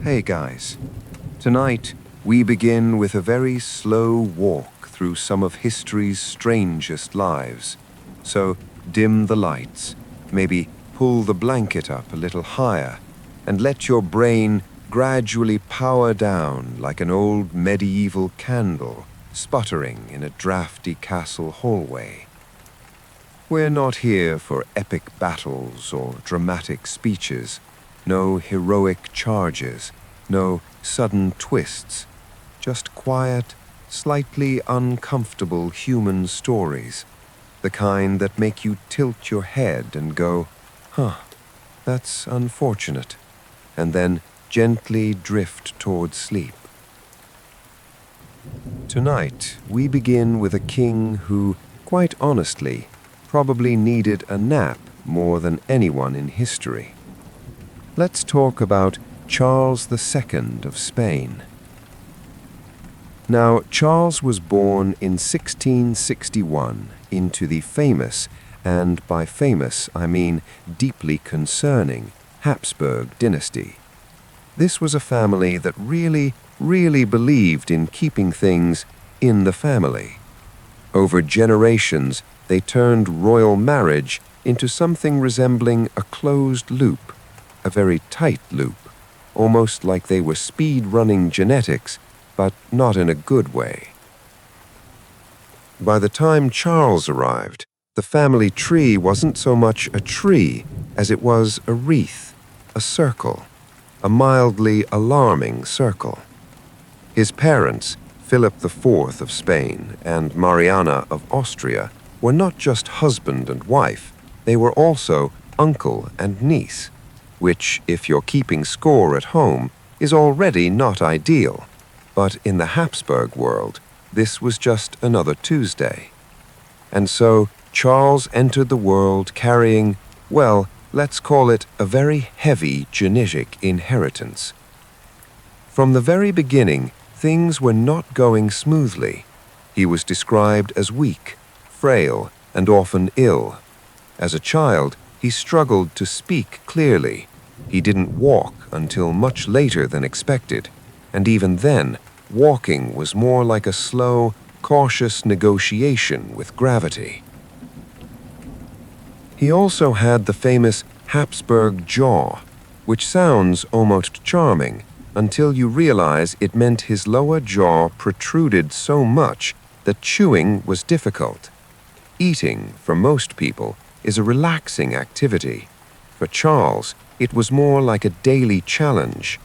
Hey guys, tonight we begin with a very slow walk through some of history's strangest lives. So dim the lights, maybe pull the blanket up a little higher, and let your brain gradually power down like an old medieval candle sputtering in a drafty castle hallway. We're not here for epic battles or dramatic speeches, no heroic charges, no sudden twists, just quiet, slightly uncomfortable human stories, the kind that make you tilt your head and go, huh, that's unfortunate, and then gently drift towards sleep. Tonight, we begin with a king who, quite honestly, probably needed a nap more than anyone in history. Let's talk about Charles II of Spain. Now, Charles was born in 1661 into the famous, and by famous I mean deeply concerning, Habsburg dynasty. This was a family that really believed in keeping things in the family. Over generations, they turned royal marriage into something resembling a closed loop, a very tight loop, almost like they were speed-running genetics, but not in a good way. By the time Charles arrived, the family tree wasn't so much a tree as it was a wreath, a circle, a mildly alarming circle. His parents, Philip IV of Spain and Mariana of Austria, were not just husband and wife, they were also uncle and niece, which, if you're keeping score at home, is already not ideal. But in the Habsburg world, this was just another Tuesday. And so Charles entered the world carrying, well, let's call it a very heavy genetic inheritance. From the very beginning, things were not going smoothly. He was described as weak, frail, and often ill. As a child, he struggled to speak clearly. He didn't walk until much later than expected, and even then, walking was more like a slow, cautious negotiation with gravity. He also had the famous Habsburg jaw, which sounds almost charming until you realize it meant his lower jaw protruded so much that chewing was difficult. Eating, for most people, is a relaxing activity. For Charles, it was more like a daily challenge.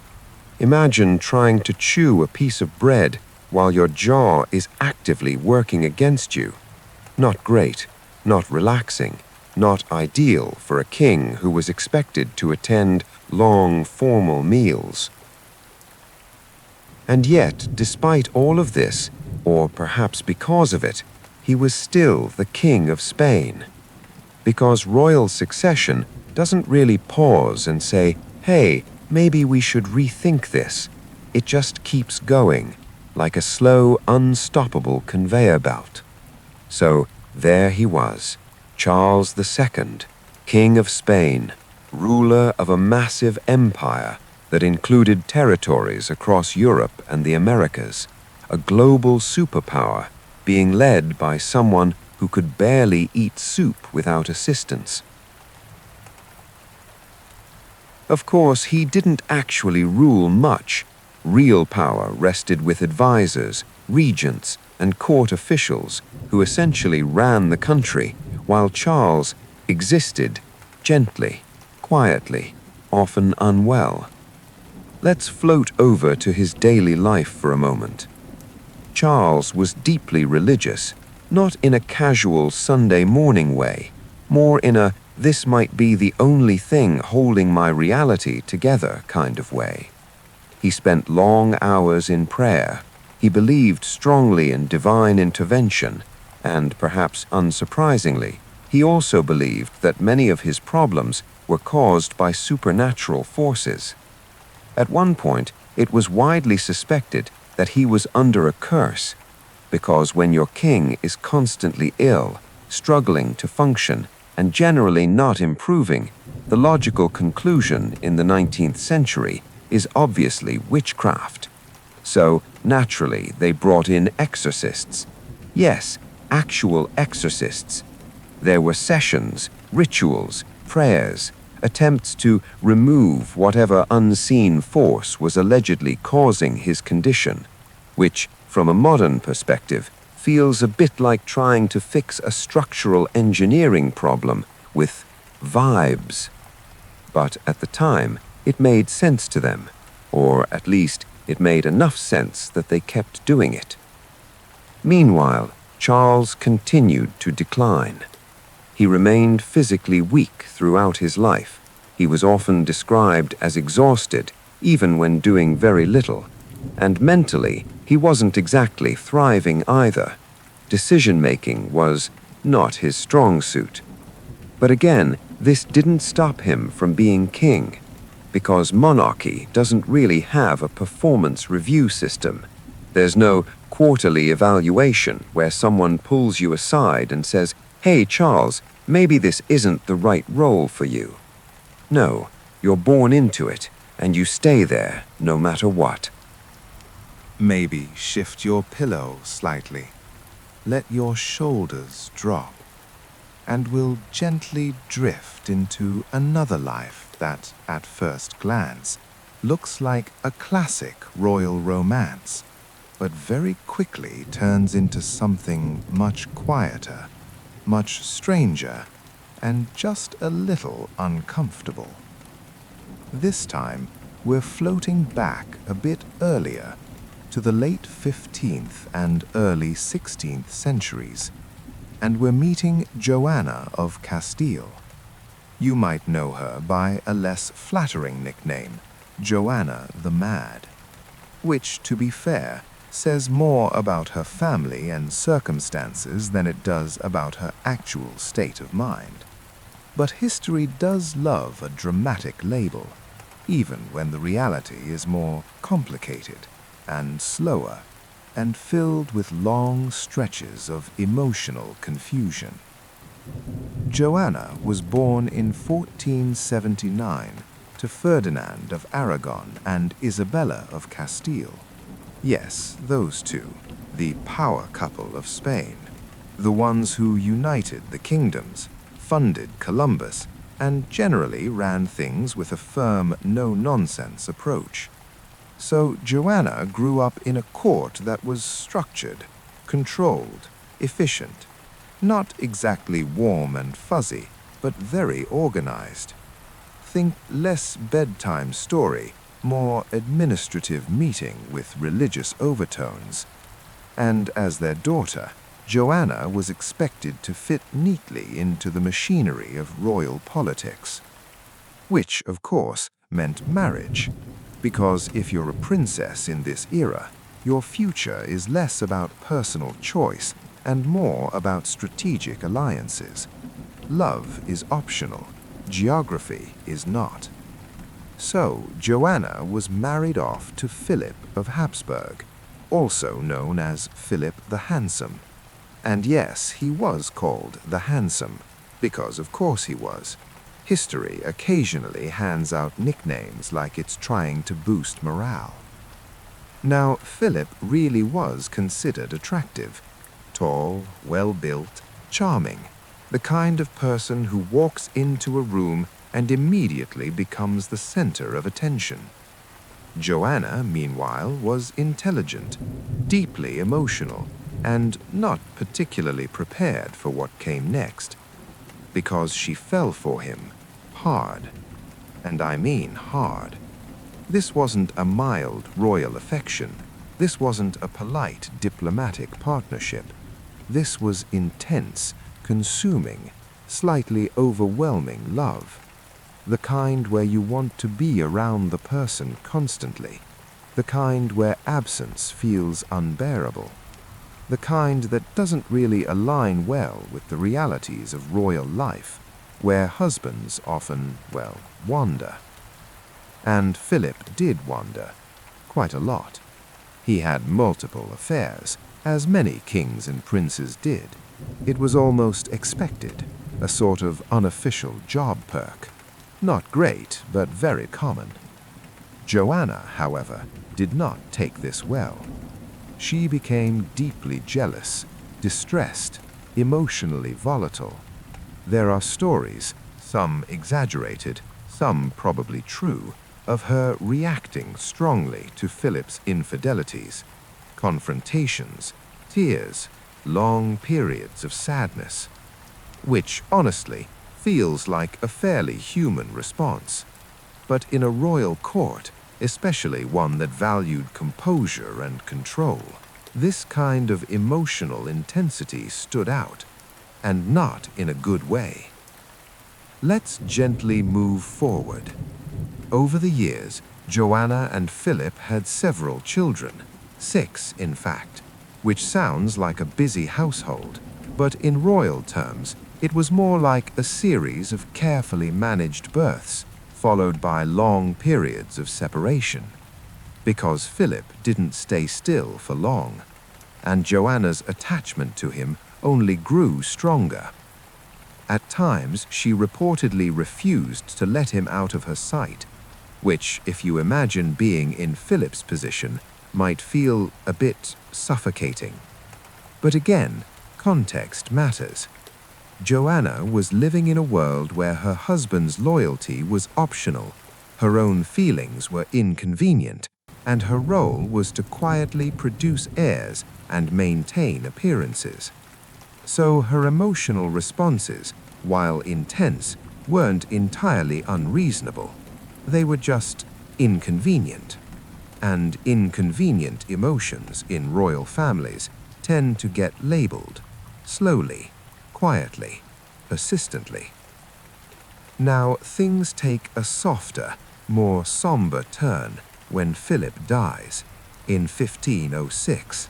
Imagine trying to chew a piece of bread while your jaw is actively working against you. Not great, not relaxing, not ideal for a king who was expected to attend long, formal meals. And yet, despite all of this, or perhaps because of it, he was still the King of Spain. Because royal succession doesn't really pause and say, hey, maybe we should rethink this. It just keeps going, like a slow, unstoppable conveyor belt. So there he was, Charles II, King of Spain, ruler of a massive empire that included territories across Europe and the Americas, a global superpower being led by someone who could barely eat soup without assistance. Of course, he didn't actually rule much. Real power rested with advisors, regents, and court officials who essentially ran the country, while Charles existed gently, quietly, often unwell. Let's float over to his daily life for a moment. Charles was deeply religious, not in a casual Sunday morning way, more in a this might be the only thing holding my reality together kind of way. He spent long hours in prayer. He believed strongly in divine intervention, and perhaps unsurprisingly, he also believed that many of his problems were caused by supernatural forces. At one point, it was widely suspected that he was under a curse, because when your king is constantly ill, struggling to function, and generally not improving, the logical conclusion in the 19th century is obviously witchcraft. So, naturally, they brought in exorcists. Yes, actual exorcists. There were sessions, rituals, prayers, attempts to remove whatever unseen force was allegedly causing his condition, which, from a modern perspective, feels a bit like trying to fix a structural engineering problem with vibes. But at the time, it made sense to them, or at least it made enough sense that they kept doing it. Meanwhile, Charles continued to decline. He remained physically weak throughout his life. He was often described as exhausted, even when doing very little. And mentally, he wasn't exactly thriving either. Decision-making was not his strong suit. But again, this didn't stop him from being king, because monarchy doesn't really have a performance review system. There's no quarterly evaluation where someone pulls you aside and says, "Hey, Charles, maybe this isn't the right role for you." No, you're born into it, and you stay there no matter what. Maybe shift your pillow slightly. Let your shoulders drop, and we'll gently drift into another life that, at first glance, looks like a classic royal romance, but very quickly turns into something much quieter, much stranger, and just a little uncomfortable. This time, we're floating back a bit earlier, to the late 15th and early 16th centuries, and we're meeting Joanna of Castile. You might know her by a less flattering nickname, Joanna the Mad, which, to be fair, says more about her family and circumstances than it does about her actual state of mind. But history does love a dramatic label, even when the reality is more complicated and slower, and filled with long stretches of emotional confusion. Joanna was born in 1479 to Ferdinand of Aragon and Isabella of Castile. Yes, those two, the power couple of Spain, the ones who united the kingdoms, funded Columbus, and generally ran things with a firm, no-nonsense approach. So Joanna grew up in a court that was structured, controlled, efficient, not exactly warm and fuzzy, but very organized. Think less bedtime story, more administrative meeting with religious overtones. And as their daughter, Joanna was expected to fit neatly into the machinery of royal politics, which, of course, meant marriage. Because if you're a princess in this era, your future is less about personal choice and more about strategic alliances. Love is optional, geography is not. So Joanna was married off to Philip of Habsburg, also known as Philip the Handsome. And yes, he was called the Handsome, because of course he was. History occasionally hands out nicknames like it's trying to boost morale. Now, Philip really was considered attractive. Tall, well-built, charming. The kind of person who walks into a room and immediately becomes the center of attention. Joanna, meanwhile, was intelligent, deeply emotional, and not particularly prepared for what came next. Because she fell for him hard. And I mean hard. This wasn't a mild royal affection. This wasn't a polite diplomatic partnership. This was intense, consuming, slightly overwhelming love. The kind where you want to be around the person constantly. The kind where absence feels unbearable. The kind that doesn't really align well with the realities of royal life, where husbands often, well, wander. And Philip did wander, quite a lot. He had multiple affairs, as many kings and princes did. It was almost expected, a sort of unofficial job perk. Not great, but very common. Joanna, however, did not take this well. She became deeply jealous, distressed, emotionally volatile. There are stories, some exaggerated, some probably true, of her reacting strongly to Philip's infidelities, confrontations, tears, long periods of sadness, which, honestly, feels like a fairly human response. But in a royal court, especially one that valued composure and control, this kind of emotional intensity stood out, and not in a good way. Let's gently move forward. Over the years, Joanna and Philip had several children, 6 in fact, which sounds like a busy household, but in royal terms, it was more like a series of carefully managed births, followed by long periods of separation. Because Philip didn't stay still for long, and Joanna's attachment to him only grew stronger. At times, she reportedly refused to let him out of her sight, which, if you imagine being in Philip's position, might feel a bit suffocating. But again, context matters. Joanna was living in a world where her husband's loyalty was optional, her own feelings were inconvenient, and her role was to quietly produce heirs and maintain appearances. So her emotional responses, while intense, weren't entirely unreasonable. They were just inconvenient. And inconvenient emotions in royal families tend to get labeled slowly, quietly, persistently. Now, things take a softer, more somber turn when Philip dies in 1506.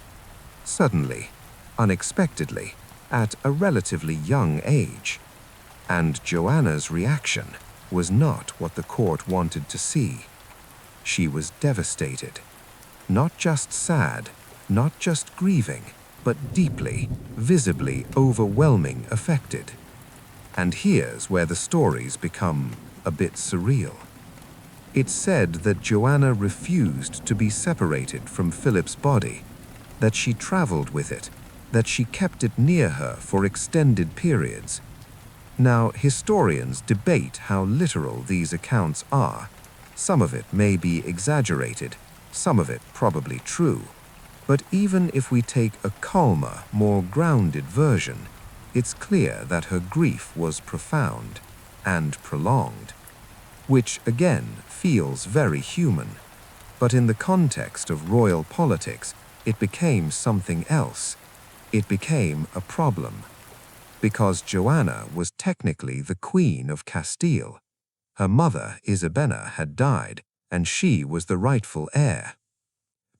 Suddenly, unexpectedly, at a relatively young age. And Joanna's reaction was not what the court wanted to see. She was devastated. Not just sad, not just grieving, but deeply, visibly overwhelming affected. And here's where the stories become a bit surreal. It's said that Joanna refused to be separated from Philip's body, that she traveled with it, that she kept it near her for extended periods. Now, historians debate how literal these accounts are. Some of it may be exaggerated, some of it probably true. But even if we take a calmer, more grounded version, it's clear that her grief was profound and prolonged, which again feels very human. But in the context of royal politics, it became something else. It became a problem. Because Joanna was technically the Queen of Castile. Her mother, Isabella, had died, and she was the rightful heir.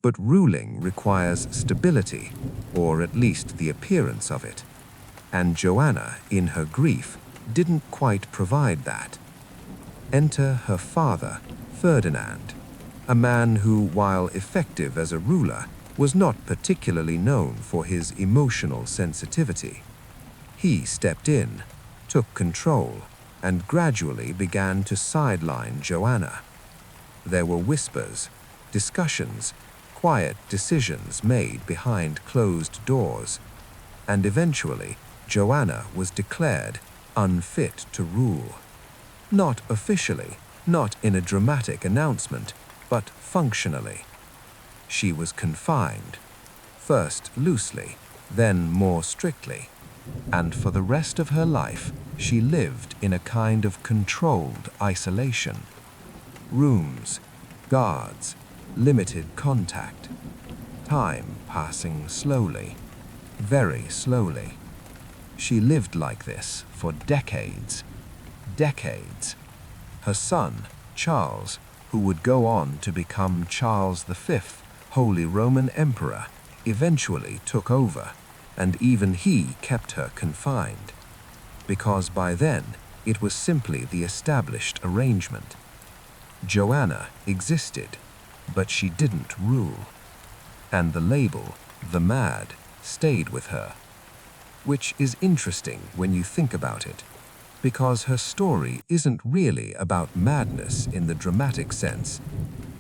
But ruling requires stability, or at least the appearance of it. And Joanna, in her grief, didn't quite provide that. Enter her father, Ferdinand, a man who, while effective as a ruler, was not particularly known for his emotional sensitivity. He stepped in, took control, and gradually began to sideline Joanna. There were whispers, discussions, quiet decisions made behind closed doors, and eventually Joanna was declared unfit to rule. Not officially, not in a dramatic announcement, but functionally. She was confined, first loosely, then more strictly, and for the rest of her life she lived in a kind of controlled isolation. Rooms, guards, limited contact. Time passing slowly, very slowly. She lived like this for decades. Decades. Her son, Charles, who would go on to become Charles V, Holy Roman Emperor, eventually took over, and even he kept her confined. Because by then, it was simply the established arrangement. Joanna existed, but she didn't rule. And the label, the Mad, stayed with her. Which is interesting when you think about it, because her story isn't really about madness in the dramatic sense.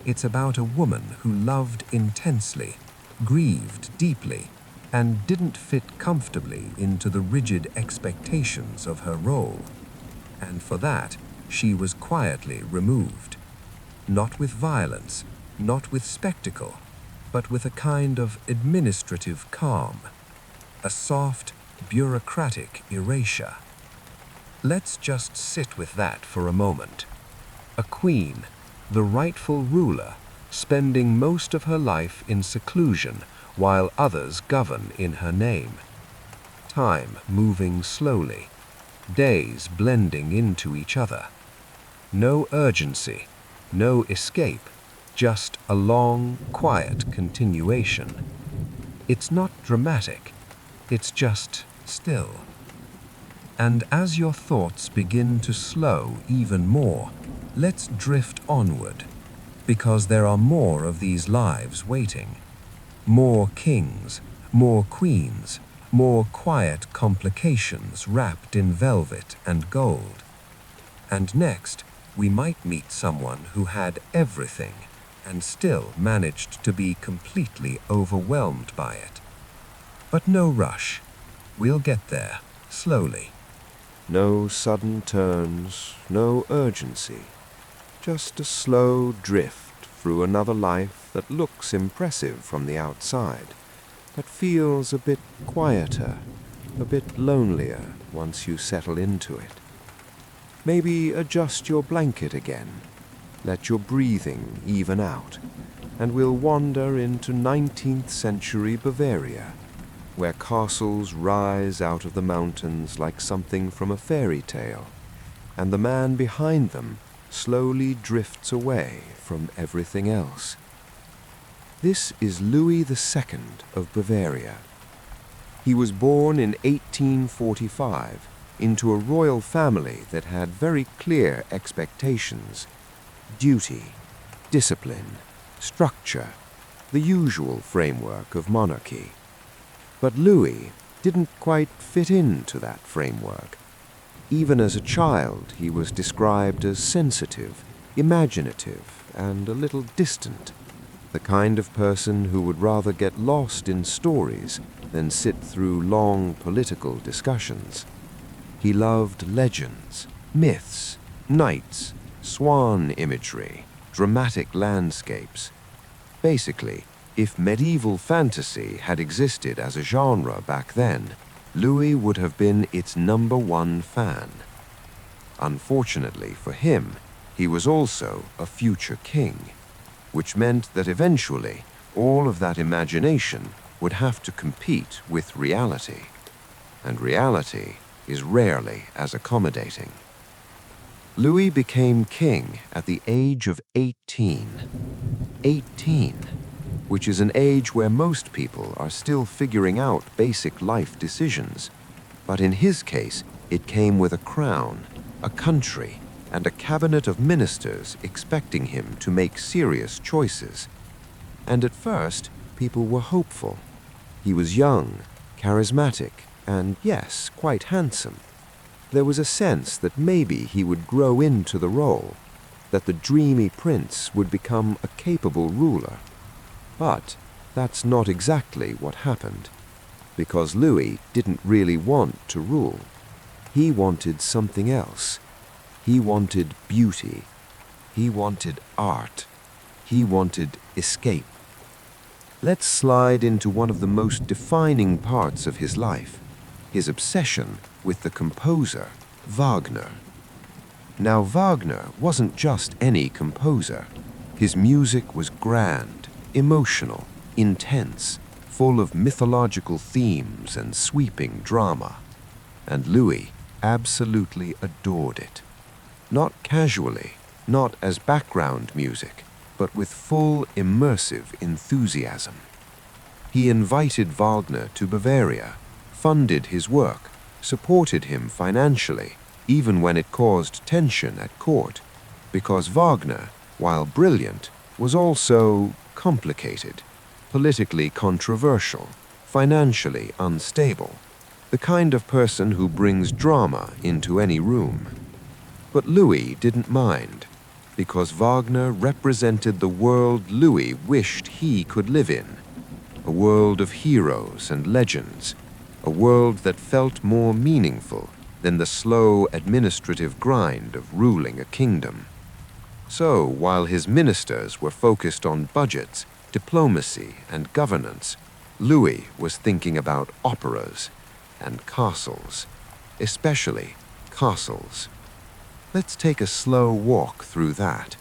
It's about a woman who loved intensely, grieved deeply, and didn't fit comfortably into the rigid expectations of her role. And for that, she was quietly removed. Not with violence, not with spectacle, but with a kind of administrative calm, a soft, bureaucratic erasure. Let's just sit with that for a moment. A queen, the rightful ruler, spending most of her life in seclusion while others govern in her name. Time moving slowly, days blending into each other. No urgency, no escape, just a long, quiet continuation. It's not dramatic, it's just still. And as your thoughts begin to slow even more, let's drift onward, because there are more of these lives waiting. More kings, more queens, more quiet complications wrapped in velvet and gold. And next, we might meet someone who had everything and still managed to be completely overwhelmed by it. But no rush. We'll get there, slowly. No sudden turns, no urgency. Just a slow drift through another life that looks impressive from the outside, that feels a bit quieter, a bit lonelier once you settle into it. Maybe adjust your blanket again, let your breathing even out, and we'll wander into 19th century Bavaria, where castles rise out of the mountains like something from a fairy tale, and the man behind them slowly drifts away from everything else. This is Louis II of Bavaria. He was born in 1845 into a royal family that had very clear expectations: duty, discipline, structure, the usual framework of monarchy. But Louis didn't quite fit into that framework. Even as a child, he was described as sensitive, imaginative, and a little distant, the kind of person who would rather get lost in stories than sit through long political discussions. He loved legends, myths, knights, swan imagery, dramatic landscapes. Basically, if medieval fantasy had existed as a genre back then, Louis would have been its #1 fan. Unfortunately for him, he was also a future king, which meant that eventually all of that imagination would have to compete with reality. And reality is rarely as accommodating. Louis became king at the age of 18. 18, which is an age where most people are still figuring out basic life decisions. But in his case, it came with a crown, a country, and a cabinet of ministers expecting him to make serious choices. And at first, people were hopeful. He was young, charismatic, and yes, quite handsome. There was a sense that maybe he would grow into the role, that the dreamy prince would become a capable ruler. But that's not exactly what happened, because Louis didn't really want to rule. He wanted something else. He wanted beauty. He wanted art. He wanted escape. Let's slide into one of the most defining parts of his life, his obsession with the composer, Wagner. Now, Wagner wasn't just any composer. His music was grand, emotional, intense, full of mythological themes and sweeping drama. And Louis absolutely adored it. Not casually, not as background music, but with full immersive enthusiasm. He invited Wagner to Bavaria, funded his work, supported him financially, even when it caused tension at court, because Wagner, while brilliant, was also complicated, politically controversial, financially unstable, the kind of person who brings drama into any room. But Louis didn't mind. because Wagner represented the world Louis wished he could live in. A world of heroes and legends, a world that felt more meaningful than the slow administrative grind of ruling a kingdom. So, while his ministers were focused on budgets, diplomacy, and governance, Louis was thinking about operas and castles, especially castles. Let's take a slow walk through that.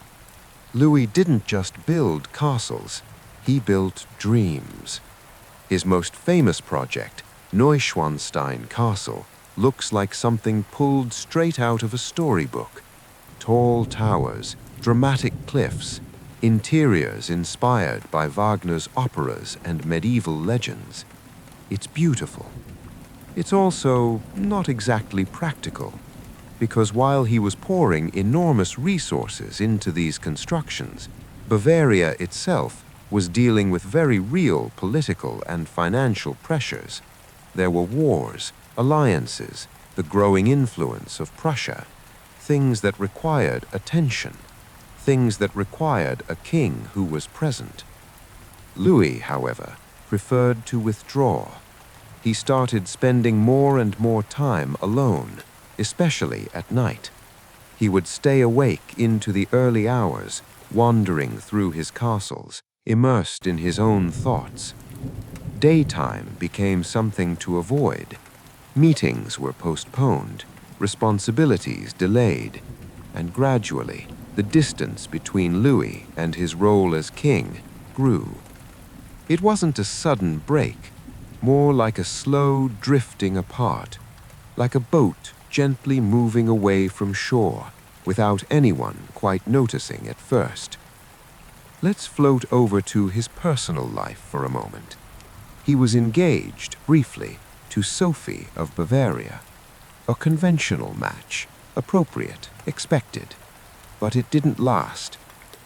Louis didn't just build castles, he built dreams. His most famous project, Neuschwanstein Castle, looks like something pulled straight out of a storybook. Tall towers, dramatic cliffs, interiors inspired by Wagner's operas and medieval legends. It's beautiful. It's also not exactly practical, because while he was pouring enormous resources into these constructions, Bavaria itself was dealing with very real political and financial pressures. There were wars, alliances, the growing influence of Prussia, things that required attention, things that required a king who was present. Louis, however, preferred to withdraw. He started spending more and more time alone, especially at night. He would stay awake into the early hours, wandering through his castles, immersed in his own thoughts. Daytime became something to avoid. Meetings were postponed, responsibilities delayed, and gradually, the distance between Louis and his role as king grew. It wasn't a sudden break, more like a slow drifting apart, like a boat gently moving away from shore without anyone quite noticing at first. Let's float over to his personal life for a moment. He was engaged, briefly, to Sophie of Bavaria. A conventional match, appropriate, expected. But it didn't last.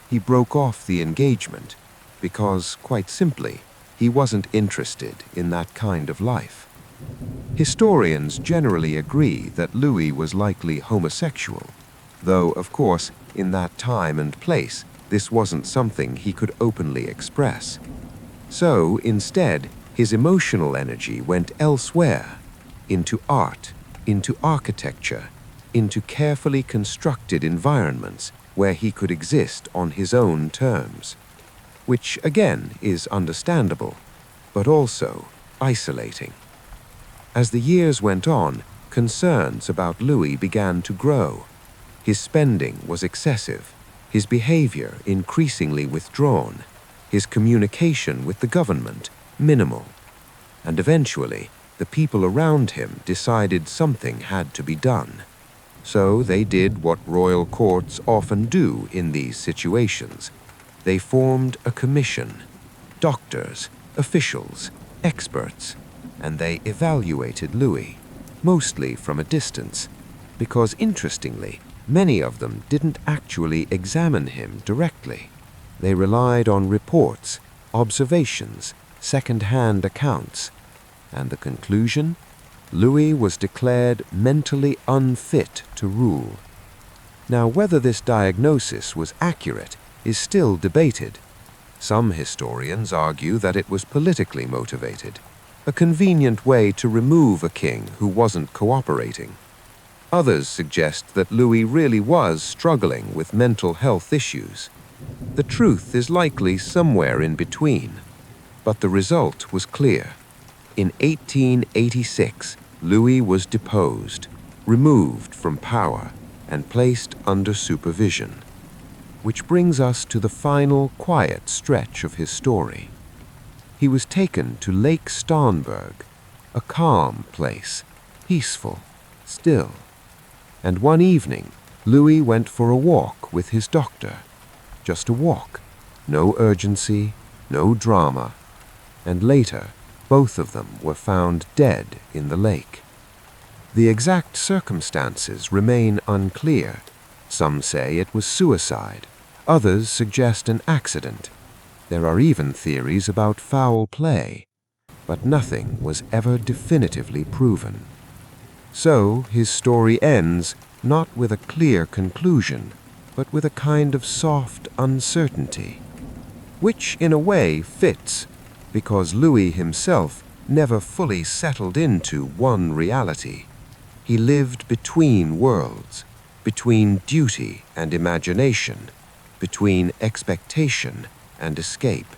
He broke off the engagement because, quite simply, he wasn't interested in that kind of life. Historians generally agree that Louis was likely homosexual, though, of course, in that time and place, this wasn't something he could openly express. So, instead, his emotional energy went elsewhere, into art, into architecture, into carefully constructed environments where he could exist on his own terms, which again is understandable, but also isolating. As the years went on, concerns about Louis began to grow. His spending was excessive, his behavior increasingly withdrawn, his communication with the government minimal, and eventually the people around him decided something had to be done. So they did what royal courts often do in these situations. They formed a commission, doctors, officials, experts, and they evaluated Louis, mostly from a distance, because interestingly, many of them didn't actually examine him directly. They relied on reports, observations, second-hand accounts, and the conclusion? Louis was declared mentally unfit to rule. Now, whether this diagnosis was accurate is still debated. Some historians argue that it was politically motivated, a convenient way to remove a king who wasn't cooperating. Others suggest that Louis really was struggling with mental health issues. The truth is likely somewhere in between, but the result was clear. In 1886, Louis was deposed, removed from power, and placed under supervision. Which brings us to the final quiet stretch of his story. He was taken to Lake Starnberg, a calm place, peaceful, still. And one evening, Louis went for a walk with his doctor. Just a walk, no urgency, no drama. And later, both of them were found dead in the lake. The exact circumstances remain unclear. Some say it was suicide. Others suggest an accident. There are even theories about foul play, but nothing was ever definitively proven. So his story ends not with a clear conclusion, but with a kind of soft uncertainty, which in a way fits, because Louis himself never fully settled into one reality. He lived between worlds, between duty and imagination, between expectation and escape.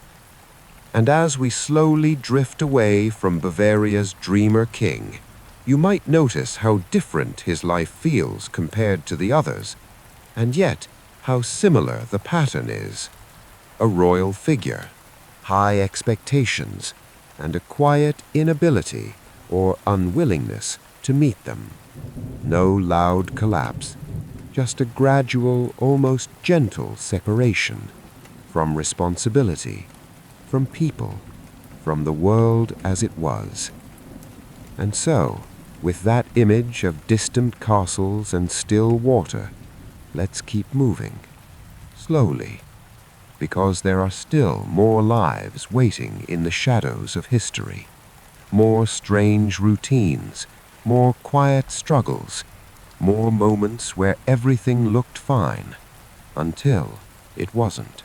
And as we slowly drift away from Bavaria's dreamer king, you might notice how different his life feels compared to the others, and yet how similar the pattern is. A royal figure, high expectations, and a quiet inability or unwillingness to meet them. No loud collapse, just a gradual, almost gentle separation from responsibility, from people, from the world as it was. And so, with that image of distant castles and still water, let's keep moving, slowly, because there are still more lives waiting in the shadows of history, more strange routines, more quiet struggles, more moments where everything looked fine, until it wasn't.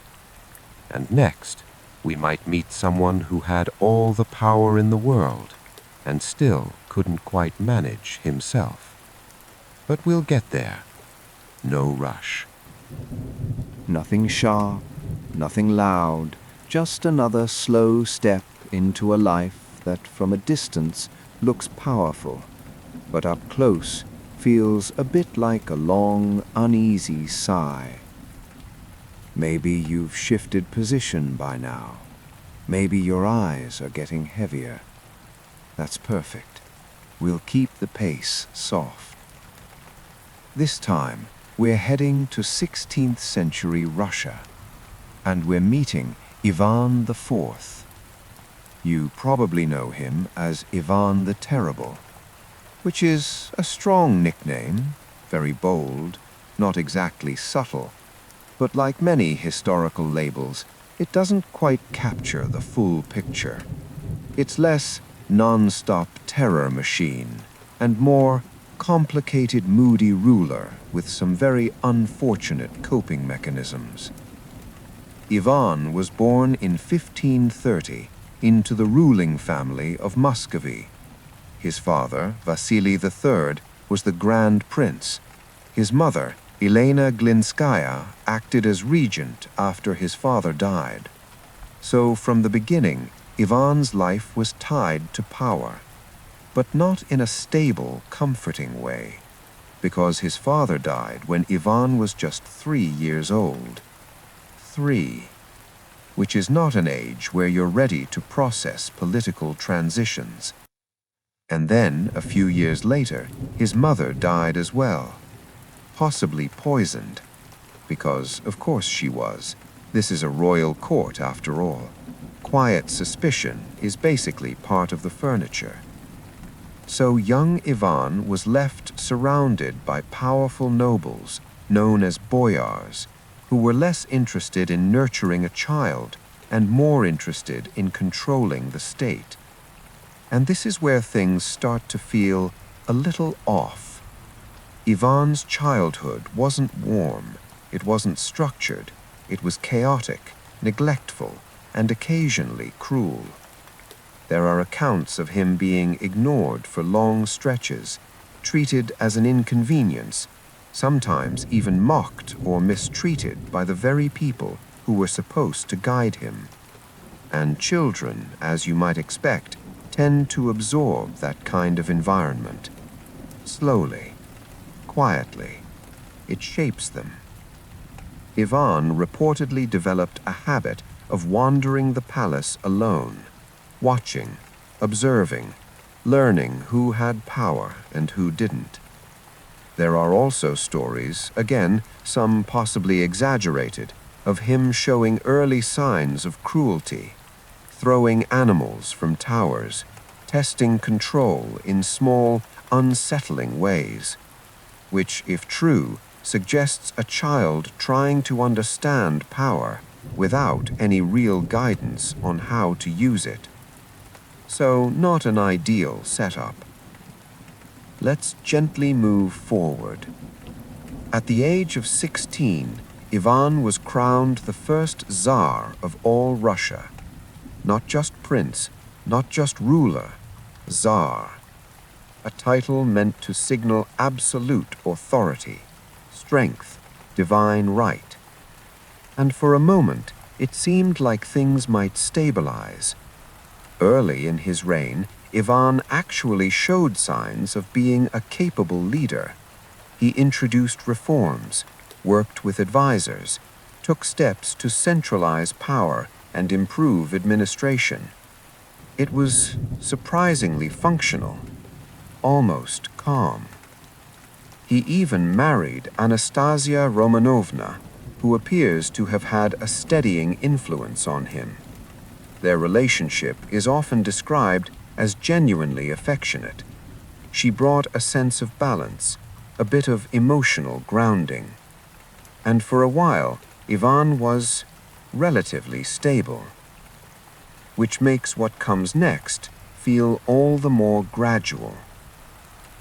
And next, we might meet someone who had all the power in the world and still couldn't quite manage himself. But we'll get there. No rush. Nothing sharp, nothing loud, just another slow step into a life that from a distance looks powerful, but up close feels a bit like a long, uneasy sigh. Maybe you've shifted position by now. Maybe your eyes are getting heavier. That's perfect. We'll keep the pace soft. This time, we're heading to 16th century Russia, and we're meeting Ivan IV. You probably know him as Ivan the Terrible, which is a strong nickname, very bold, not exactly subtle, but like many historical labels, it doesn't quite capture the full picture. It's less non-stop terror machine and more complicated, moody ruler with some very unfortunate coping mechanisms. Ivan was born in 1530 into the ruling family of Muscovy. His father, Vasily III, was the Grand Prince. His mother, Elena Glinskaya, acted as regent after his father died. So from the beginning, Ivan's life was tied to power, but not in a stable, comforting way, because his father died when Ivan was just 3 years old. 3, which is not an age where you're ready to process political transitions. And then, a few years later, his mother died as well, possibly poisoned, because of course she was. This is a royal court after all. Quiet suspicion is basically part of the furniture. So young Ivan was left surrounded by powerful nobles, known as boyars, who were less interested in nurturing a child and more interested in controlling the state. And this is where things start to feel a little off. Ivan's childhood wasn't warm, it wasn't structured, it was chaotic, neglectful, and occasionally cruel. There are accounts of him being ignored for long stretches, treated as an inconvenience, sometimes even mocked or mistreated by the very people who were supposed to guide him. And children, as you might expect, tend to absorb that kind of environment. Slowly, quietly, it shapes them. Ivan reportedly developed a habit of wandering the palace alone, watching, observing, learning who had power and who didn't. There are also stories, again, some possibly exaggerated, of him showing early signs of cruelty, throwing animals from towers, testing control in small, unsettling ways, which, if true, suggests a child trying to understand power without any real guidance on how to use it. So, not an ideal setup. Let's gently move forward. At the age of 16, Ivan was crowned the first Tsar of all Russia. Not just prince, not just ruler, Tsar. A title meant to signal absolute authority, strength, divine right. And for a moment, it seemed like things might stabilize. Early in his reign, Ivan actually showed signs of being a capable leader. He introduced reforms, worked with advisors, took steps to centralize power and improve administration. It was surprisingly functional, almost calm. He even married Anastasia Romanovna, who appears to have had a steadying influence on him. Their relationship is often described as genuinely affectionate. She brought a sense of balance, a bit of emotional grounding. And for a while, Ivan was relatively stable, which makes what comes next feel all the more gradual.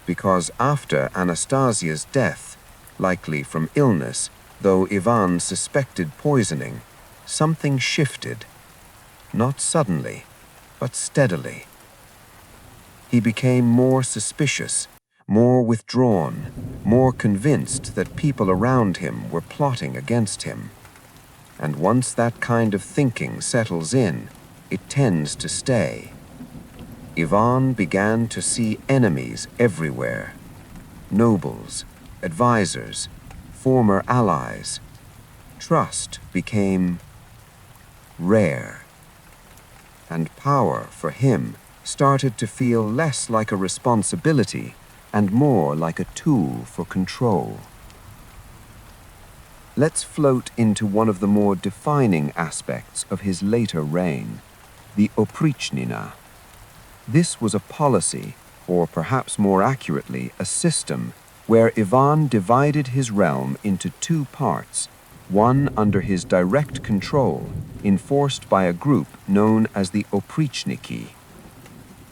Because after Anastasia's death, likely from illness, though Ivan suspected poisoning, something shifted. Not suddenly, but steadily. He became more suspicious, more withdrawn, more convinced that people around him were plotting against him. And once that kind of thinking settles in, it tends to stay. Ivan began to see enemies everywhere. Nobles, advisors, former allies. Trust became rare. And power, for him, started to feel less like a responsibility and more like a tool for control. Let's float into one of the more defining aspects of his later reign, the oprichnina. This was a policy, or perhaps more accurately, a system, where Ivan divided his realm into two parts, one under his direct control, enforced by a group known as the oprichniki.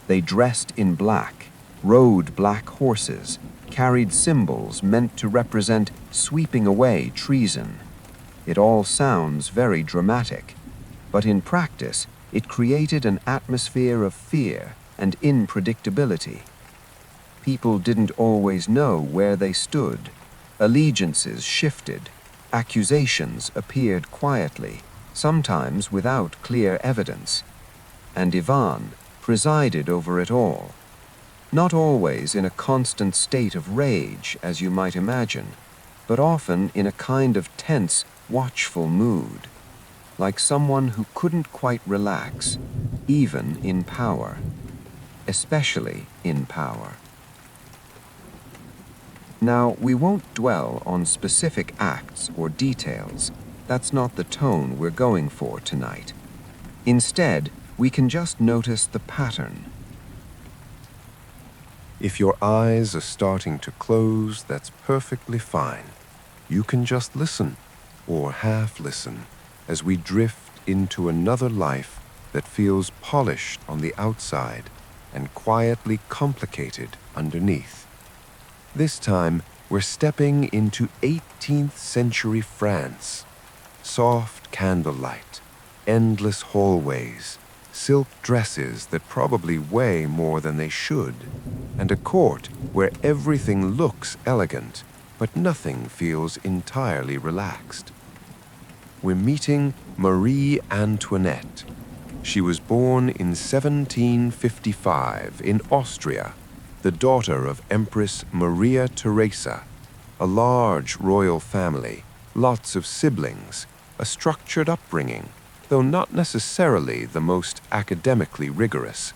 They dressed in black, rode black horses, carried symbols meant to represent sweeping away treason. It all sounds very dramatic, but in practice, it created an atmosphere of fear and unpredictability. People didn't always know where they stood. Allegiances shifted. Accusations appeared quietly, sometimes without clear evidence. And Ivan presided over it all. Not always in a constant state of rage, as you might imagine, but often in a kind of tense, watchful mood, like someone who couldn't quite relax, even in power, especially in power. Now, we won't dwell on specific acts or details. That's not the tone we're going for tonight. Instead, we can just notice the pattern. If your eyes are starting to close, that's perfectly fine. You can just listen, or half listen, as we drift into another life that feels polished on the outside and quietly complicated underneath. This time, we're stepping into 18th century France. Soft candlelight, endless hallways, silk dresses that probably weigh more than they should, and a court where everything looks elegant, but nothing feels entirely relaxed. We're meeting Marie Antoinette. She was born in 1755 in Austria, the daughter of Empress Maria Theresa, a large royal family, lots of siblings, a structured upbringing, though not necessarily the most academically rigorous.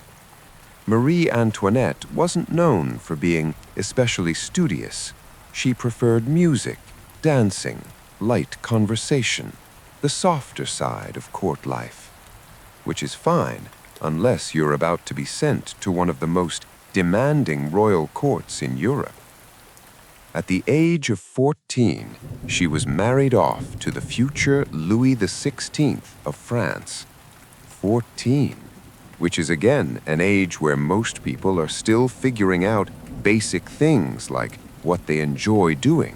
Marie Antoinette wasn't known for being especially studious. She preferred music, dancing, light conversation, the softer side of court life, which is fine unless you're about to be sent to one of the most demanding royal courts in Europe. At the age of 14, she was married off to the future Louis XVI of France. 14, which is again an age where most people are still figuring out basic things like what they enjoy doing.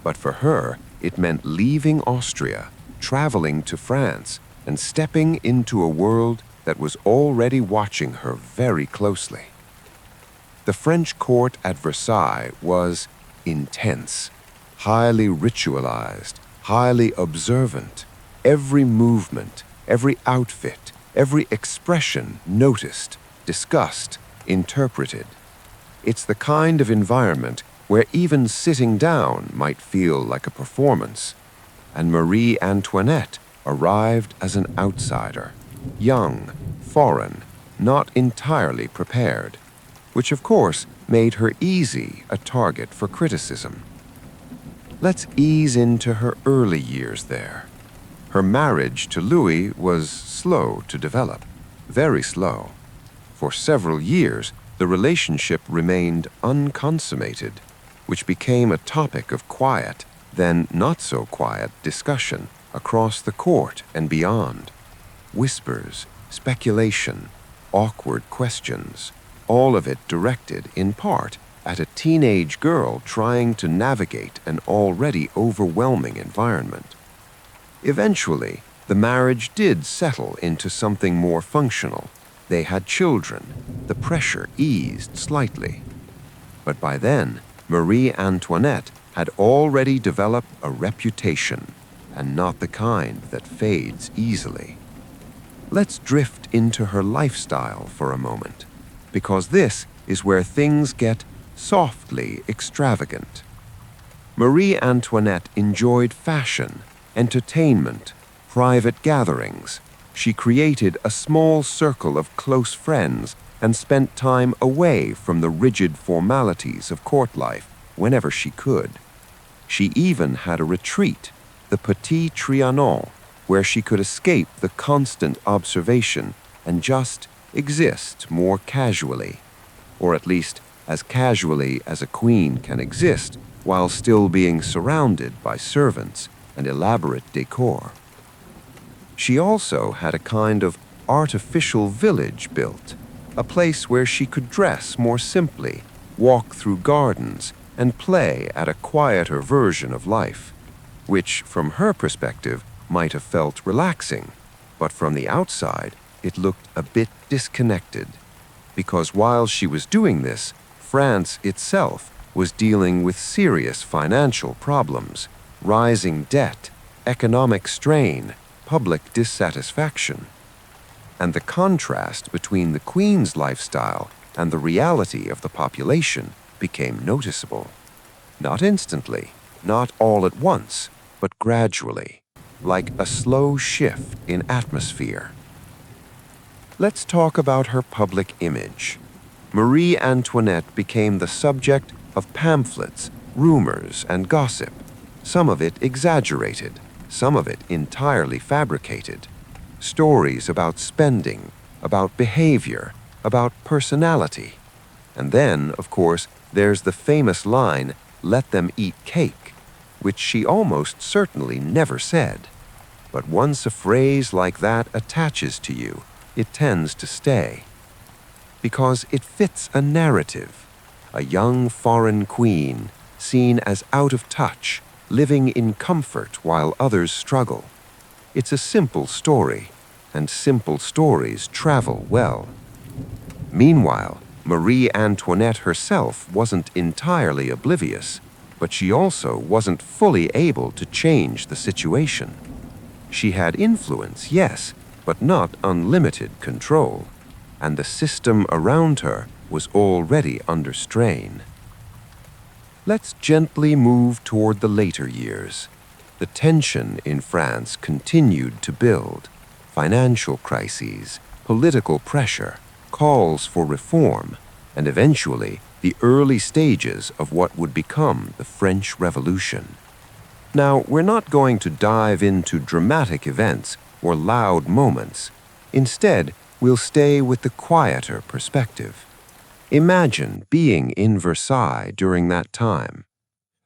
But for her, it meant leaving Austria, traveling to France, and stepping into a world that was already watching her very closely. The French court at Versailles was intense, highly ritualized, highly observant. Every movement, every outfit, every expression noticed, discussed, interpreted. It's the kind of environment where even sitting down might feel like a performance. And Marie Antoinette arrived as an outsider, young, foreign, not entirely prepared, which of course made her easy a target for criticism. Let's ease into her early years there. Her marriage to Louis was slow to develop, very slow. For several years, the relationship remained unconsummated, which became a topic of quiet, then not so quiet discussion across the court and beyond. Whispers, speculation, awkward questions, all of it directed in part at a teenage girl trying to navigate an already overwhelming environment. Eventually, the marriage did settle into something more functional. They had children. The pressure eased slightly. But by then, Marie Antoinette had already developed a reputation, and not the kind that fades easily. Let's drift into her lifestyle for a moment, because this is where things get softly extravagant. Marie Antoinette enjoyed fashion, entertainment, private gatherings. She created a small circle of close friends and spent time away from the rigid formalities of court life whenever she could. She even had a retreat, the Petit Trianon, where she could escape the constant observation and just exist more casually, or at least as casually as a queen can exist while still being surrounded by servants and elaborate decor. She also had a kind of artificial village built, a place where she could dress more simply, walk through gardens, and play at a quieter version of life, which, from her perspective, might have felt relaxing, but from the outside, it looked a bit disconnected, because while she was doing this, France itself was dealing with serious financial problems, rising debt, economic strain, public dissatisfaction. And the contrast between the Queen's lifestyle and the reality of the population became noticeable. Not instantly, not all at once, but gradually, like a slow shift in atmosphere. Let's talk about her public image. Marie Antoinette became the subject of pamphlets, rumors, and gossip, some of it exaggerated, some of it entirely fabricated. Stories about spending, about behavior, about personality. And then, of course, there's the famous line, "Let them eat cake," which she almost certainly never said. But once a phrase like that attaches to you, it tends to stay. Because it fits a narrative. A young foreign queen, seen as out of touch, living in comfort while others struggle. It's a simple story, and simple stories travel well. Meanwhile, Marie Antoinette herself wasn't entirely oblivious, but she also wasn't fully able to change the situation. She had influence, yes, but not unlimited control, and the system around her was already under strain. Let's gently move toward the later years. The tension in France continued to build. Financial crises, political pressure, calls for reform, and eventually the early stages of what would become the French Revolution. Now, we're not going to dive into dramatic events or loud moments. Instead, we'll stay with the quieter perspective. Imagine being in Versailles during that time.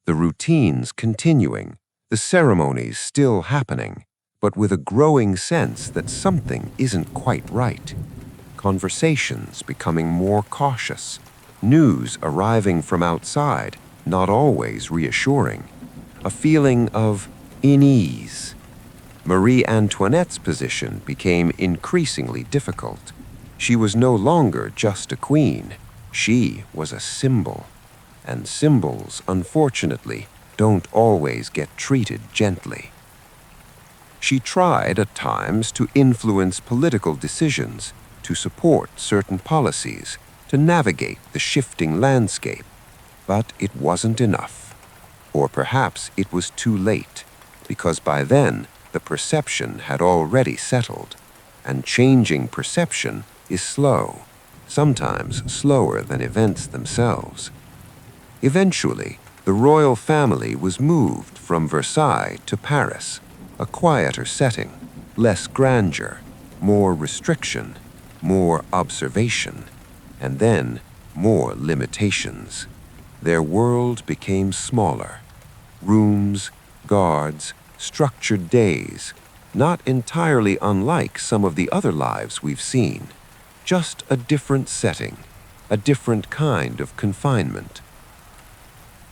The routines continuing, the ceremonies still happening, but with a growing sense that something isn't quite right. Conversations becoming more cautious, news arriving from outside, not always reassuring. a feeling of unease. Marie Antoinette's position became increasingly difficult. She was no longer just a queen. She was a symbol. And symbols, unfortunately, don't always get treated gently. She tried at times to influence political decisions, to support certain policies, to navigate the shifting landscape. But it wasn't enough. Or perhaps it was too late, because by then the perception had already settled, and changing perception is slow, sometimes slower than events themselves. Eventually, the royal family was moved from Versailles to Paris, a quieter setting, less grandeur, more restriction, more observation, and then more limitations. Their world became smaller. Rooms, guards, structured days, not entirely unlike some of the other lives we've seen, just a different setting, a different kind of confinement.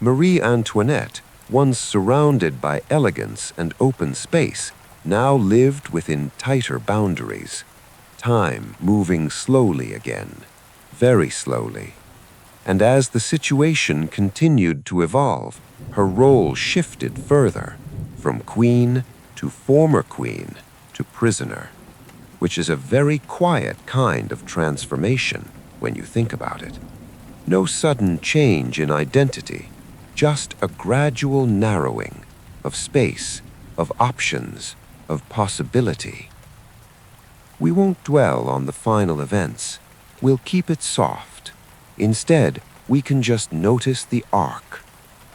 Marie Antoinette, once surrounded by elegance and open space, now lived within tighter boundaries, time moving slowly again, very slowly. And as the situation continued to evolve, her role shifted further, from queen to former queen to prisoner, which is a very quiet kind of transformation when you think about it. No sudden change in identity, just a gradual narrowing of space, of options, of possibility. We won't dwell on the final events. We'll keep it soft. Instead, we can just notice the arc.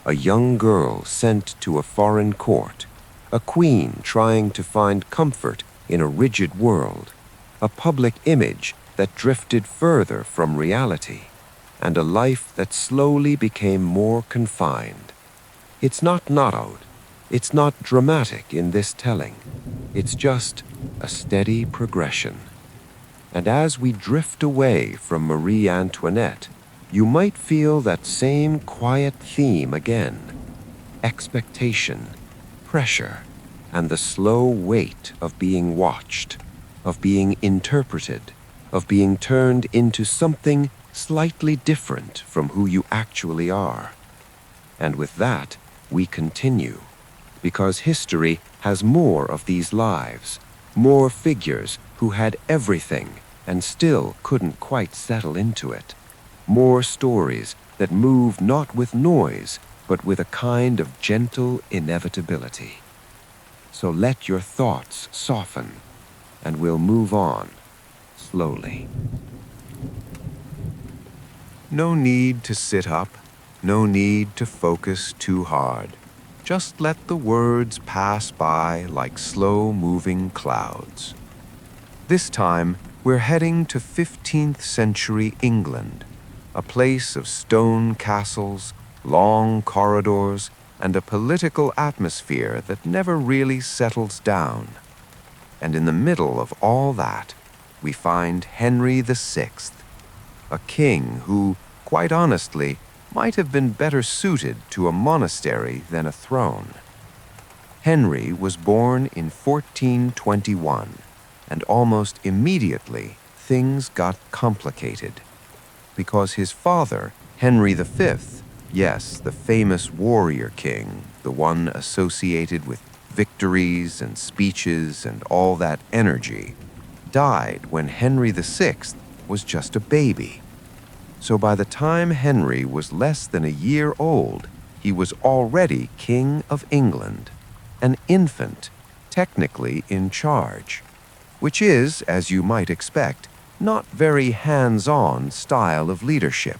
A young girl sent to a foreign court, a queen trying to find comfort in a rigid world, a public image that drifted further from reality, and a life that slowly became more confined. It's not narrowed. It's not dramatic in this telling. It's just a steady progression. And as we drift away from Marie Antoinette, you might feel that same quiet theme again. Expectation, pressure, and the slow weight of being watched, of being interpreted, of being turned into something slightly different from who you actually are. And with that, we continue, because history has more of these lives, more figures who had everything and still couldn't quite settle into it, more stories that move not with noise, but with a kind of gentle inevitability. So let your thoughts soften, and we'll move on, slowly. No need to sit up, no need to focus too hard. Just let the words pass by like slow-moving clouds. This time, we're heading to 15th century England, a place of stone castles, long corridors, and a political atmosphere that never really settles down. And in the middle of all that, we find Henry VI, a king who, quite honestly, might have been better suited to a monastery than a throne. Henry was born in 1421, and almost immediately things got complicated, because his father, Henry V, yes, the famous warrior king, the one associated with victories and speeches and all that energy, died when Henry VI was just a baby. So by the time Henry was less than a year old, he was already King of England, an infant, technically in charge, which is, as you might expect, not very hands-on style of leadership.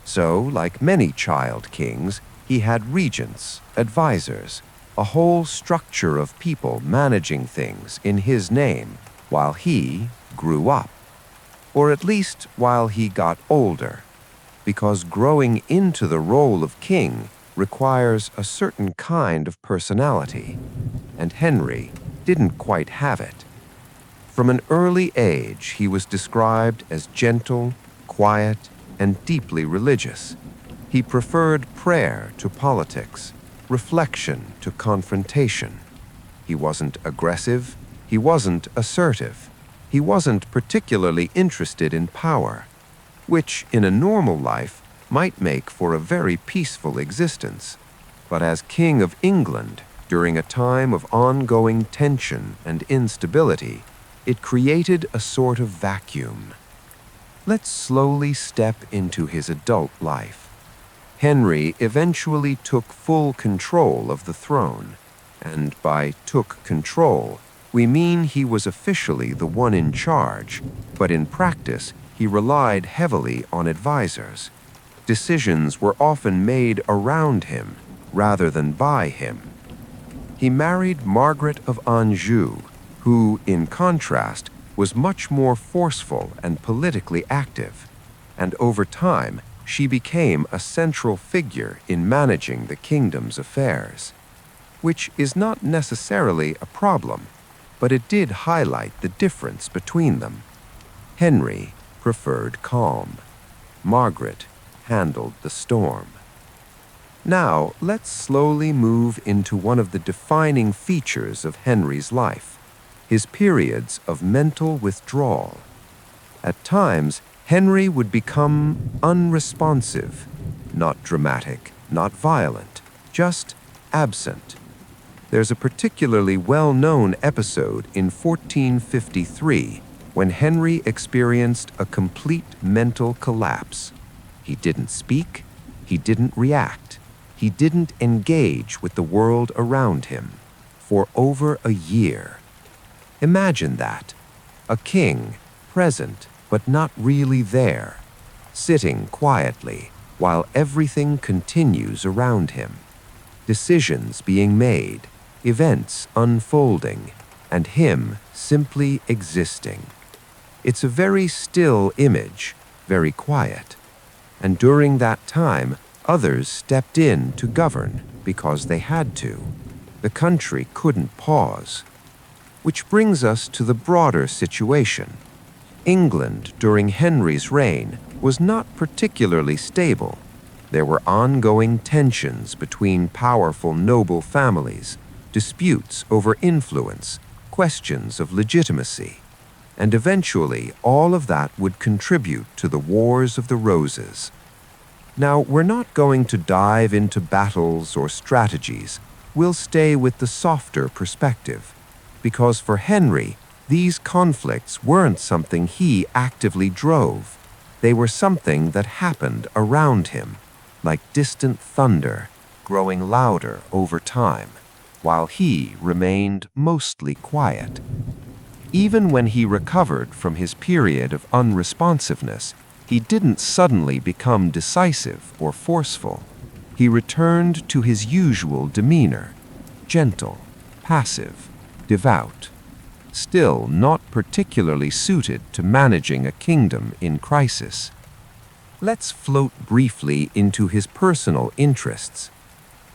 So, like many child kings, he had regents, advisors, a whole structure of people managing things in his name while he grew up. Or at least while he got older, because growing into the role of king requires a certain kind of personality, and Henry didn't quite have it. From an early age, he was described as gentle, quiet, and deeply religious. He preferred prayer to politics, reflection to confrontation. He wasn't aggressive, he wasn't assertive, he wasn't particularly interested in power, which in a normal life might make for a very peaceful existence. But as King of England, during a time of ongoing tension and instability, it created a sort of vacuum. Let's slowly step into his adult life. Henry eventually took full control of the throne, and by took control, we mean he was officially the one in charge, but in practice, he relied heavily on advisors. Decisions were often made around him rather than by him. He married Margaret of Anjou, who, in contrast, was much more forceful and politically active, and over time, she became a central figure in managing the kingdom's affairs, which is not necessarily a problem, but it did highlight the difference between them. Henry preferred calm. Margaret handled the storm. Now, let's slowly move into one of the defining features of Henry's life, his periods of mental withdrawal. At times, Henry would become unresponsive, not dramatic, not violent, just absent. There's a particularly well-known episode in 1453 when Henry experienced a complete mental collapse. He didn't speak, he didn't react, he didn't engage with the world around him for over a year. Imagine that, a king, present but not really there, sitting quietly while everything continues around him. Decisions being made, events unfolding, and him simply existing. It's a very still image, very quiet. And during that time, others stepped in to govern because they had to. The country couldn't pause. Which brings us to the broader situation. England during Henry's reign was not particularly stable. There were ongoing tensions between powerful noble families, disputes over influence, questions of legitimacy, and eventually all of that would contribute to the Wars of the Roses. Now, we're not going to dive into battles or strategies. We'll stay with the softer perspective, because for Henry, these conflicts weren't something he actively drove. They were something that happened around him, like distant thunder, growing louder over time, while he remained mostly quiet. Even when he recovered from his period of unresponsiveness, he didn't suddenly become decisive or forceful. He returned to his usual demeanor, gentle, passive, devout, still not particularly suited to managing a kingdom in crisis. Let's float briefly into his personal interests.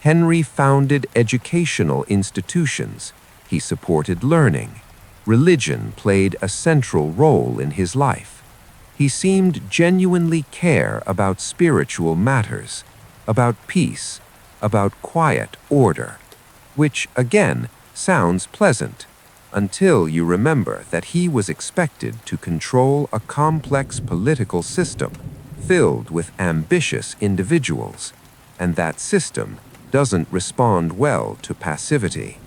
Henry founded educational institutions. He supported learning. Religion played a central role in his life. He seemed genuinely care about spiritual matters, about peace, about quiet order, which, again, sounds pleasant, until you remember that he was expected to control a complex political system filled with ambitious individuals, and that system doesn't respond well to passivity.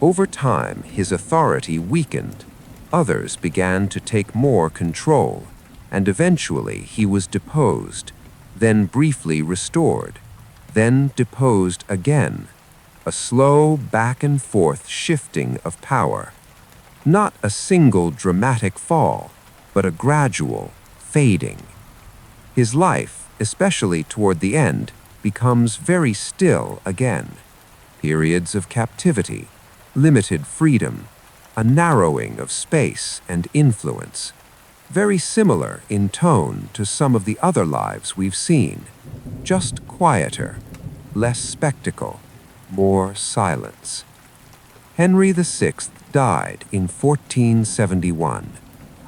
Over time, his authority weakened. Others began to take more control, and eventually he was deposed, then briefly restored, then deposed again. A slow back-and-forth shifting of power. Not a single dramatic fall, but a gradual fading. His life, especially toward the end, becomes very still again. Periods of captivity, limited freedom, a narrowing of space and influence. Very similar in tone to some of the other lives we've seen, just quieter, less spectacle, more silence. Henry VI died in 1471,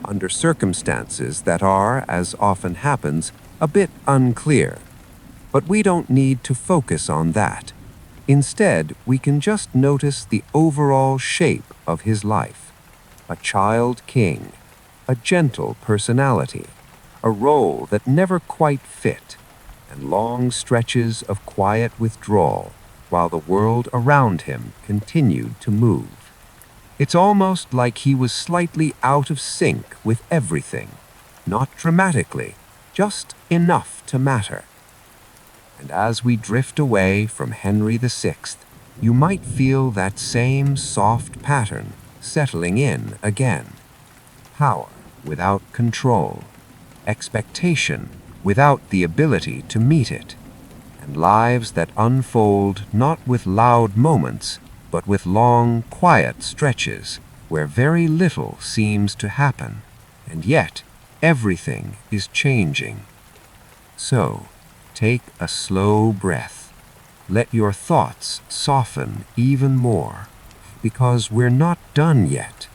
under circumstances that are, as often happens, a bit unclear. But we don't need to focus on that. Instead, we can just notice the overall shape of his life. A child king, a gentle personality, a role that never quite fit, and long stretches of quiet withdrawal while the world around him continued to move. It's almost like he was slightly out of sync with everything, not dramatically, just enough to matter. And as we drift away from Henry VI, you might feel that same soft pattern settling in again. Power without control, expectation without the ability to meet it, and lives that unfold not with loud moments, but with long, quiet stretches where very little seems to happen, and yet everything is changing. So, take a slow breath. Let your thoughts soften even more, because we're not done yet.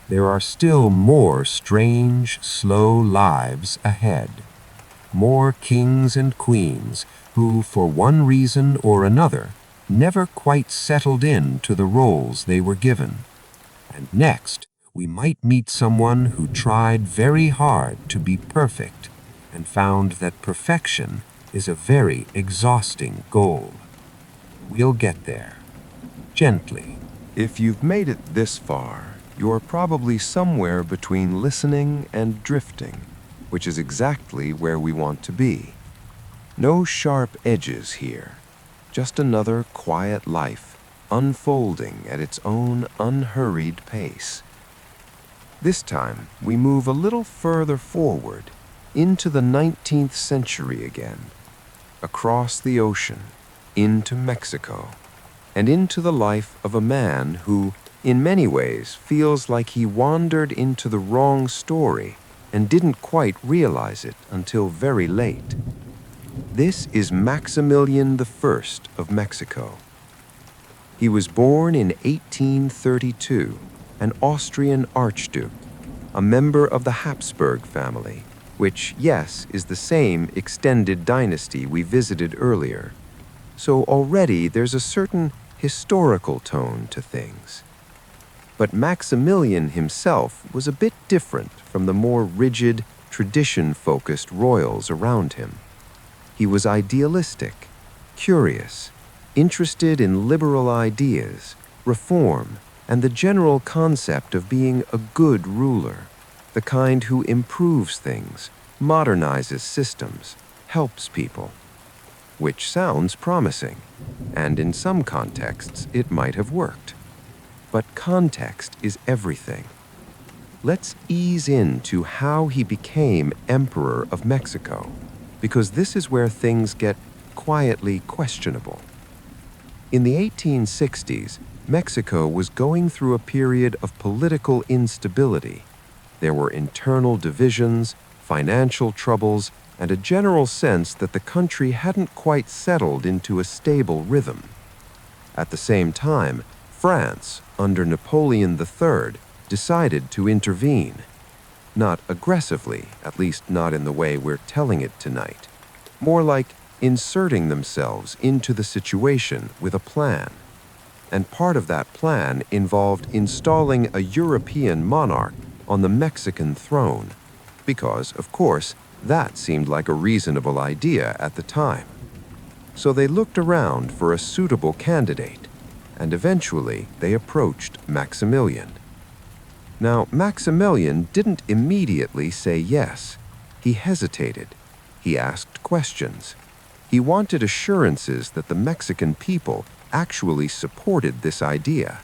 There are still more strange, slow lives ahead. More kings and queens who, for one reason or another, never quite settled into the roles they were given. And next, we might meet someone who tried very hard to be perfect and found that perfection is a very exhausting goal. We'll get there, gently. If you've made it this far, you're probably somewhere between listening and drifting, which is exactly where we want to be. No sharp edges here, just another quiet life unfolding at its own unhurried pace. This time, we move a little further forward, into the 19th century again, across the ocean, into Mexico, and into the life of a man who, in many ways, feels like he wandered into the wrong story and didn't quite realize it until very late. This is Maximilian I of Mexico. He was born in 1832, an Austrian archduke, a member of the Habsburg family, which, yes, is the same extended dynasty we visited earlier. So already there's a certain historical tone to things. But Maximilian himself was a bit different from the more rigid, tradition-focused royals around him. He was idealistic, curious, interested in liberal ideas, reform, and the general concept of being a good ruler, the kind who improves things, modernizes systems, helps people. Which sounds promising, and in some contexts it might have worked. But context is everything. Let's ease into how he became Emperor of Mexico, because this is where things get quietly questionable. In the 1860s, Mexico was going through a period of political instability. There were internal divisions, financial troubles, and a general sense that the country hadn't quite settled into a stable rhythm. At the same time, France, under Napoleon III, decided to intervene. Not aggressively, at least not in the way we're telling it tonight. More like inserting themselves into the situation with a plan. And part of that plan involved installing a European monarch on the Mexican throne, because, of course, that seemed like a reasonable idea at the time. So they looked around for a suitable candidate, and eventually they approached Maximilian. Now, Maximilian didn't immediately say yes. He hesitated. He asked questions. He wanted assurances that the Mexican people actually supported this idea,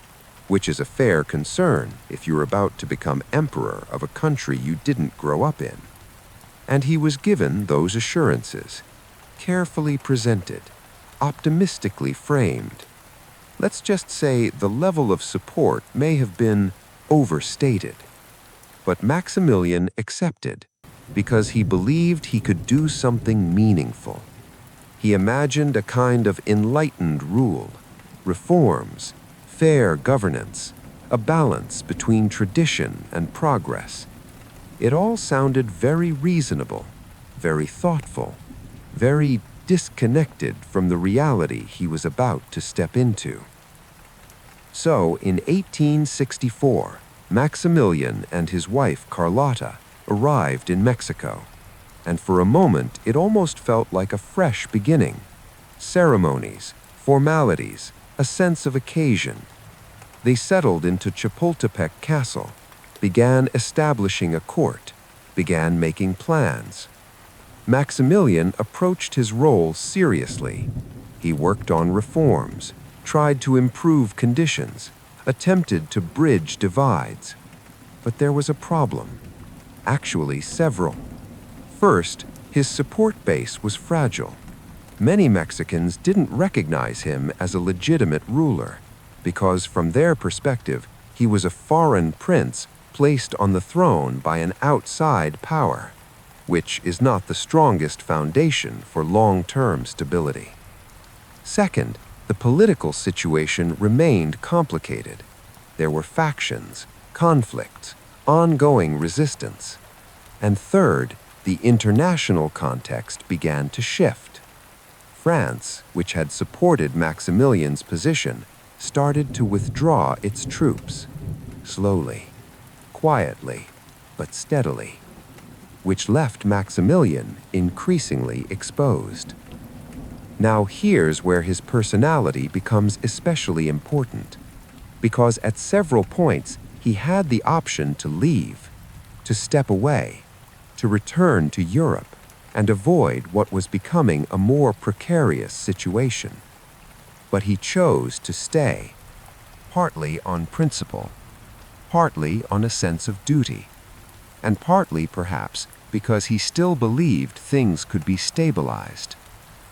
which is a fair concern if you're about to become emperor of a country you didn't grow up in. And he was given those assurances, carefully presented, optimistically framed. Let's just say the level of support may have been overstated. But Maximilian accepted because he believed he could do something meaningful. He imagined a kind of enlightened rule, reforms, fair governance, a balance between tradition and progress. It all sounded very reasonable, very thoughtful, very disconnected from the reality he was about to step into. So, in 1864, Maximilian and his wife Carlotta arrived in Mexico, and for a moment it almost felt like a fresh beginning. Ceremonies, formalities, a sense of occasion. They settled into Chapultepec Castle, began establishing a court, began making plans. Maximilian approached his role seriously. He worked on reforms, tried to improve conditions, attempted to bridge divides. But there was a problem. Actually, several. First, his support base was fragile. Many Mexicans didn't recognize him as a legitimate ruler, because from their perspective, he was a foreign prince placed on the throne by an outside power, which is not the strongest foundation for long-term stability. Second, the political situation remained complicated. There were factions, conflicts, ongoing resistance. And third, the international context began to shift. France, which had supported Maximilian's position, started to withdraw its troops, slowly, quietly, but steadily, which left Maximilian increasingly exposed. Now here's where his personality becomes especially important, because at several points he had the option to leave, to step away, to return to Europe, and avoid what was becoming a more precarious situation. But he chose to stay, partly on principle, partly on a sense of duty, and partly, perhaps, because he still believed things could be stabilized,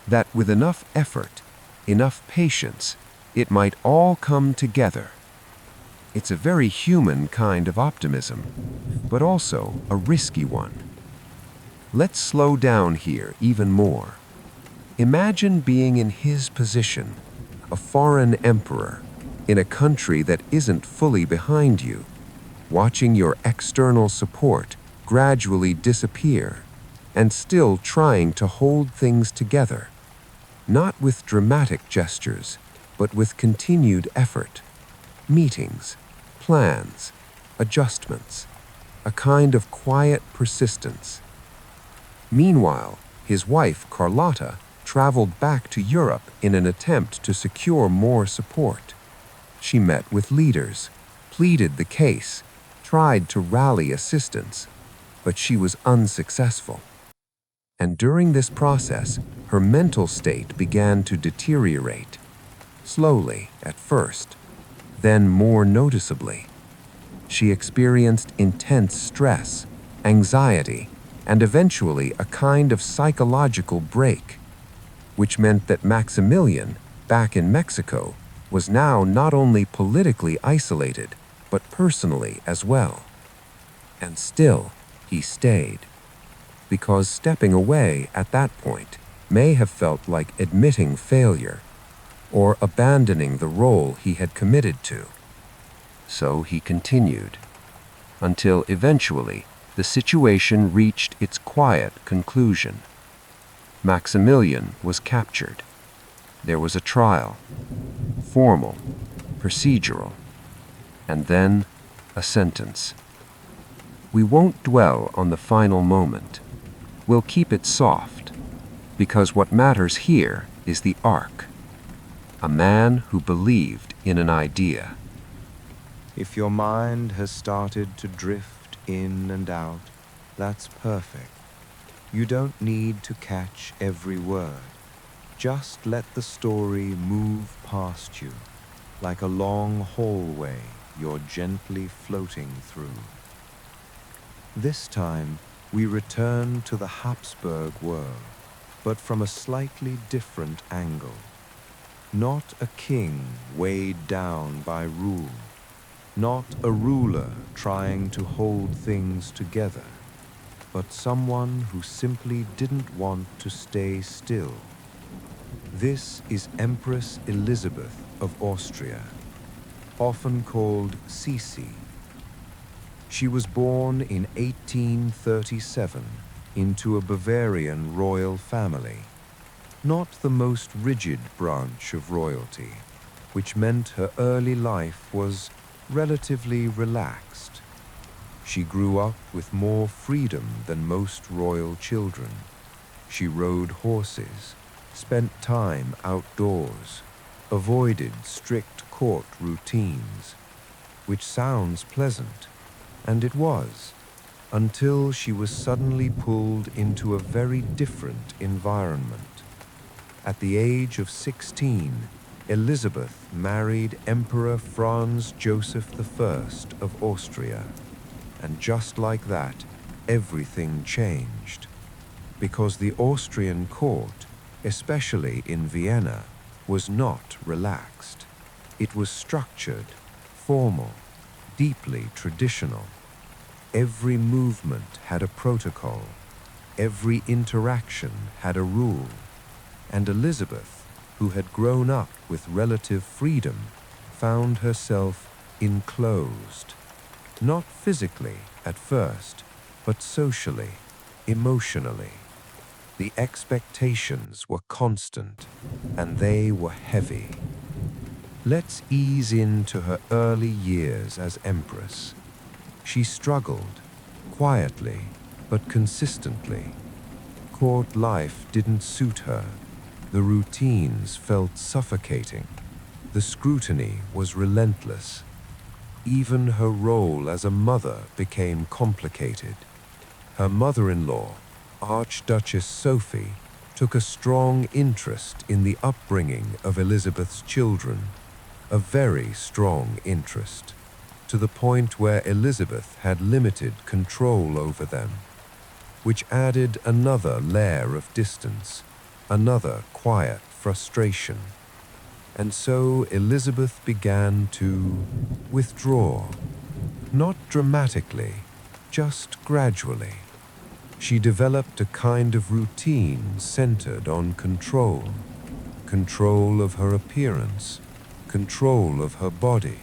that with enough effort, enough patience, it might all come together. It's a very human kind of optimism, but also a risky one. Let's slow down here even more. Imagine being in his position, a foreign emperor, in a country that isn't fully behind you, watching your external support gradually disappear, and still trying to hold things together, not with dramatic gestures, but with continued effort, meetings, plans, adjustments, a kind of quiet persistence. Meanwhile, his wife, Carlotta, traveled back to Europe in an attempt to secure more support. She met with leaders, pleaded the case, tried to rally assistance, but she was unsuccessful. And during this process, her mental state began to deteriorate, slowly at first, then more noticeably. She experienced intense stress, anxiety, and eventually a kind of psychological break, which meant that Maximilian, back in Mexico, was now not only politically isolated, but personally as well. And still, he stayed, because stepping away at that point may have felt like admitting failure or abandoning the role he had committed to. So he continued, until eventually the situation reached its quiet conclusion. Maximilian was captured. There was a trial, formal, procedural, and then a sentence. We won't dwell on the final moment. We'll keep it soft, because what matters here is the arc. A man who believed in an idea. If your mind has started to drift in and out, that's perfect. You don't need to catch every word. Just let the story move past you, like a long hallway you're gently floating through. This time, we return to the Habsburg world, but from a slightly different angle. Not a king weighed down by rule, not a ruler trying to hold things together, but someone who simply didn't want to stay still. This is Empress Elizabeth of Austria, often called Sisi. She was born in 1837 into a Bavarian royal family. not the most rigid branch of royalty, which meant her early life was relatively relaxed. She grew up with more freedom than most royal children. She rode horses, spent time outdoors, avoided strict court routines, which sounds pleasant, and it was, until she was suddenly pulled into a very different environment. At the age of 16, Elizabeth married Emperor Franz Joseph I of Austria, and just like that, everything changed. Because the Austrian court, especially in Vienna, was not relaxed. It was structured, formal, deeply traditional. Every movement had a protocol. Every interaction had a rule. And Elizabeth, who had grown up with relative freedom, found herself enclosed. Not physically at first, but socially, emotionally. The expectations were constant, and they were heavy. Let's ease into her early years as Empress. She struggled, quietly, but consistently. Court life didn't suit her. The routines felt suffocating. The scrutiny was relentless. Even her role as a mother became complicated. Her mother-in-law, Archduchess Sophie, took a strong interest in the upbringing of Elizabeth's children, a very strong interest, to the point where Elizabeth had limited control over them, which added another layer of distance, another quiet frustration. And so Elizabeth began to withdraw, not dramatically, just gradually. She developed a kind of routine centered on control, control of her appearance, control of her body,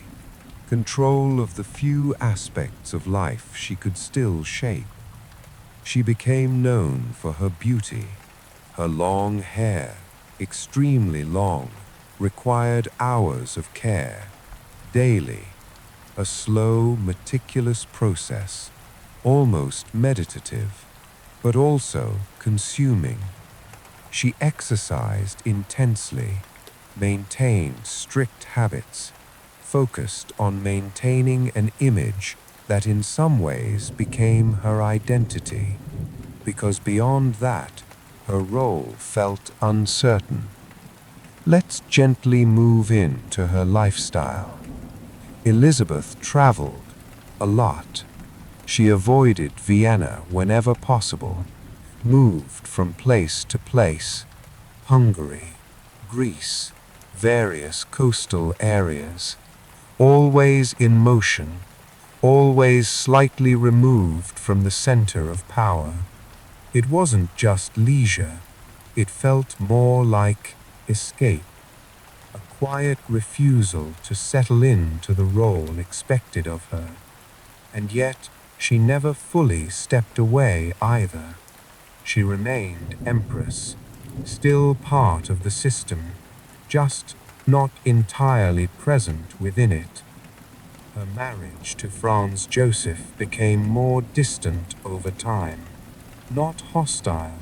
control of the few aspects of life she could still shape. She became known for her beauty. Her long hair, extremely long, required hours of care, daily, a slow, meticulous process, almost meditative, but also consuming. She exercised intensely, maintained strict habits, focused on maintaining an image that in some ways became her identity, because beyond that, her role felt uncertain. Let's gently move into her lifestyle. Elizabeth traveled a lot. She avoided Vienna whenever possible, moved from place to place, Hungary, Greece, various coastal areas, always in motion, always slightly removed from the center of power. It wasn't just leisure, it felt more like escape, a quiet refusal to settle into the role expected of her. And yet, she never fully stepped away either. She remained Empress, still part of the system, just not entirely present within it. Her marriage to Franz Joseph became more distant over time. Not hostile,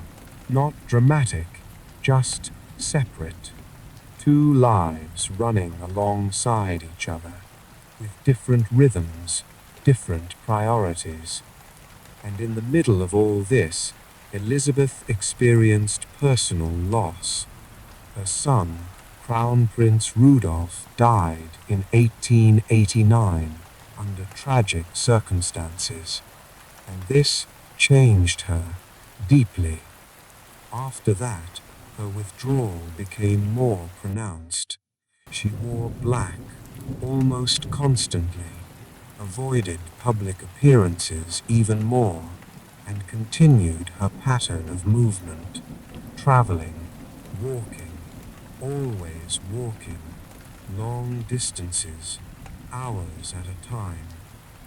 not dramatic, just separate. Two lives running alongside each other, with different rhythms, different priorities. And in the middle of all this, Elizabeth experienced personal loss. Her son, Crown Prince Rudolph, died in 1889 under tragic circumstances, and this changed her deeply. After that, her withdrawal became more pronounced. She wore black almost constantly, avoided public appearances even more, and continued her pattern of movement, traveling, walking, always walking, long distances, hours at a time,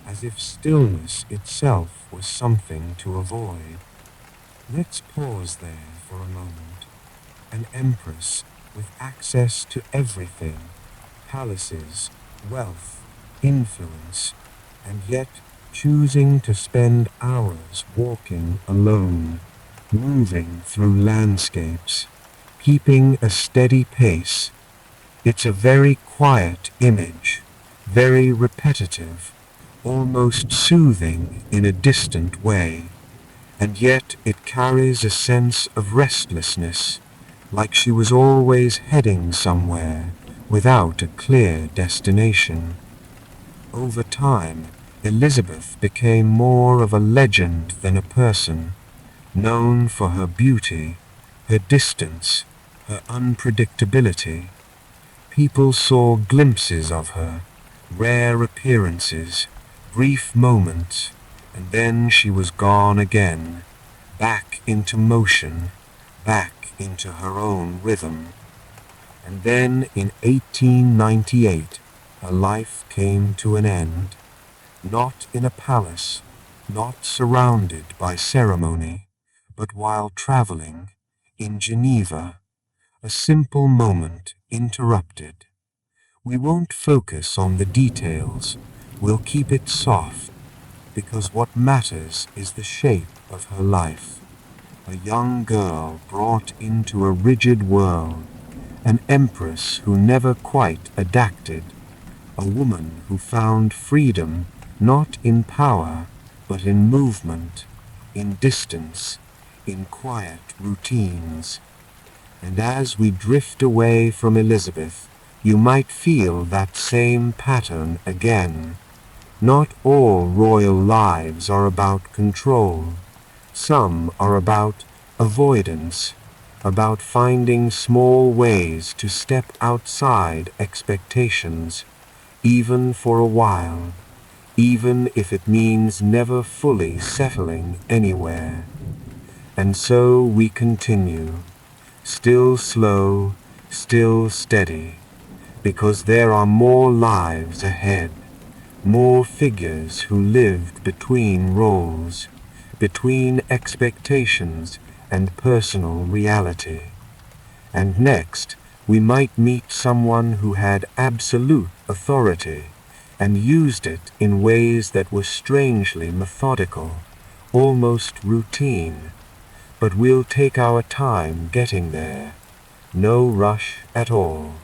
as if stillness itself was something to avoid. Let's pause there for a moment. an empress with access to everything, palaces, wealth, influence, and yet choosing to spend hours walking alone, moving through landscapes, keeping a steady pace. It's a very quiet image, very repetitive, almost soothing in a distant way, and yet it carries a sense of restlessness, like she was always heading somewhere without a clear destination. Over time, Elizabeth became more of a legend than a person, known for her beauty, her distance, her unpredictability. People saw glimpses of her, rare appearances, brief moments, and then she was gone again, back into motion, back into her own rhythm. And then in 1898, her life came to an end, not in a palace, not surrounded by ceremony, but while traveling in Geneva, a simple moment interrupted. We won't focus on the details, we'll keep it soft, because what matters is the shape of her life. A young girl brought into a rigid world, an empress who never quite adapted, a woman who found freedom not in power, but in movement, in distance, in quiet routines. And as we drift away from Elizabeth, you might feel that same pattern again. Not all royal lives are about control. Some are about avoidance, about finding small ways to step outside expectations, even for a while, even if it means never fully settling anywhere. And so we continue, still slow, still steady, because there are more lives ahead, more figures who lived between roles, between expectations and personal reality. And next, we might meet someone who had absolute authority and used it in ways that were strangely methodical, almost routine. But we'll take our time getting there. No rush at all.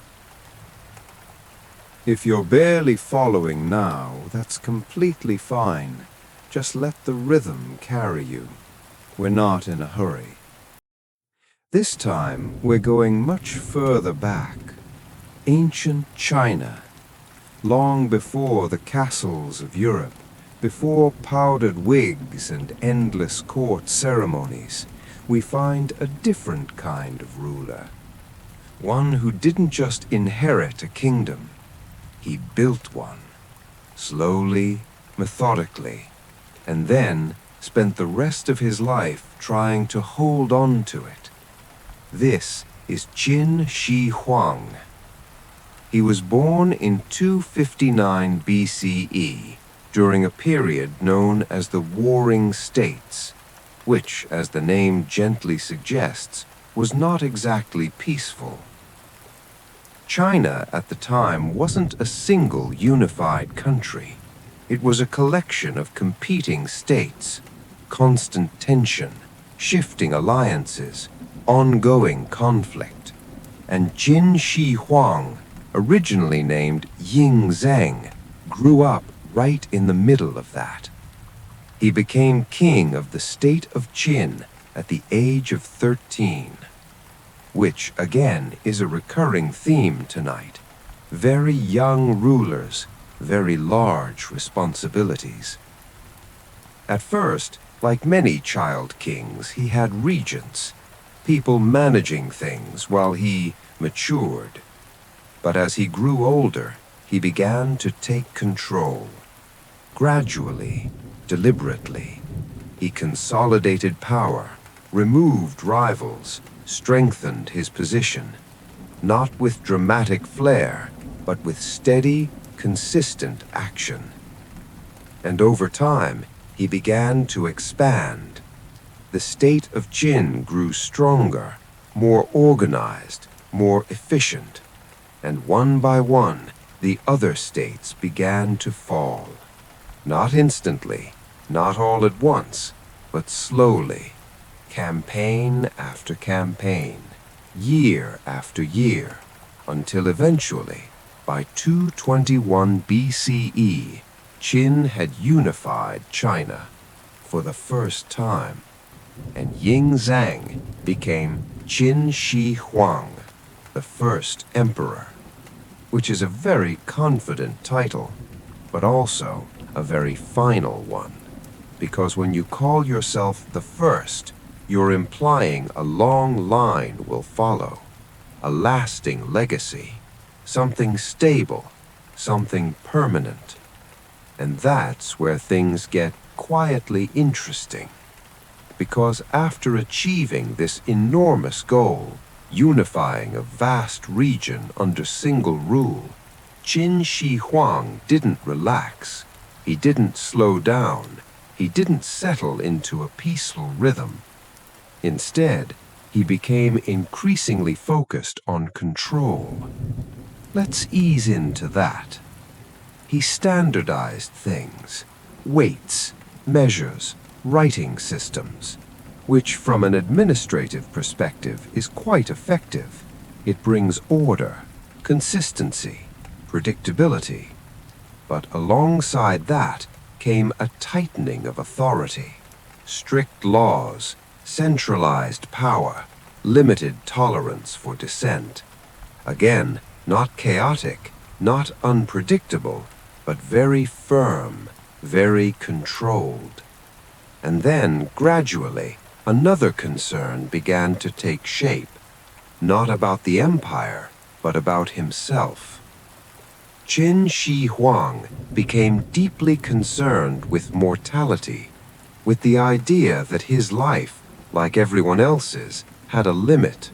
If you're barely following now, that's completely fine. Just let the rhythm carry you. We're not in a hurry. This time, we're going much further back. Ancient China. Long before the castles of Europe, before powdered wigs and endless court ceremonies, we find a different kind of ruler. One who didn't just inherit a kingdom. He built one, slowly, methodically, and then spent the rest of his life trying to hold on to it. This is Qin Shi Huang. He was born in 259 BCE during a period known as the Warring States, which, as the name gently suggests, was not exactly peaceful. China at the time wasn't a single unified country. It was a collection of competing states, constant tension, shifting alliances, ongoing conflict. And Qin Shi Huang, originally named Ying Zheng, grew up right in the middle of that. He became king of the state of Qin at the age of 13. Which, again, is a recurring theme tonight. Very young rulers, very large responsibilities. At first, like many child kings, he had regents, people managing things while he matured. But as he grew older, he began to take control. Gradually, deliberately, he consolidated power, removed rivals, strengthened his position, not with dramatic flair, but with steady, consistent action. And over time, he began to expand. The state of Qin grew stronger, more organized, more efficient, and one by one, the other states began to fall. Not instantly, not all at once, but slowly, campaign after campaign, year after year, until eventually, by 221 BCE, Qin had unified China for the first time, and Ying Zhang became Qin Shi Huang, the first emperor, which is a very confident title, but also a very final one, because when you call yourself the first, you're implying a long line will follow, a lasting legacy, something stable, something permanent. And that's where things get quietly interesting, because after achieving this enormous goal, unifying a vast region under single rule, Qin Shi Huang didn't relax. He didn't slow down. He didn't settle into a peaceful rhythm. Instead, he became increasingly focused on control. Let's ease into that. He standardized things, weights, measures, writing systems, which from an administrative perspective is quite effective. It brings order, consistency, predictability. But alongside that came a tightening of authority, strict laws, centralized power, limited tolerance for dissent. Again, not chaotic, not unpredictable, but very firm, very controlled. And then, gradually, another concern began to take shape, not about the empire, but about himself. Qin Shi Huang became deeply concerned with mortality, with the idea that his life, like everyone else's, had a limit,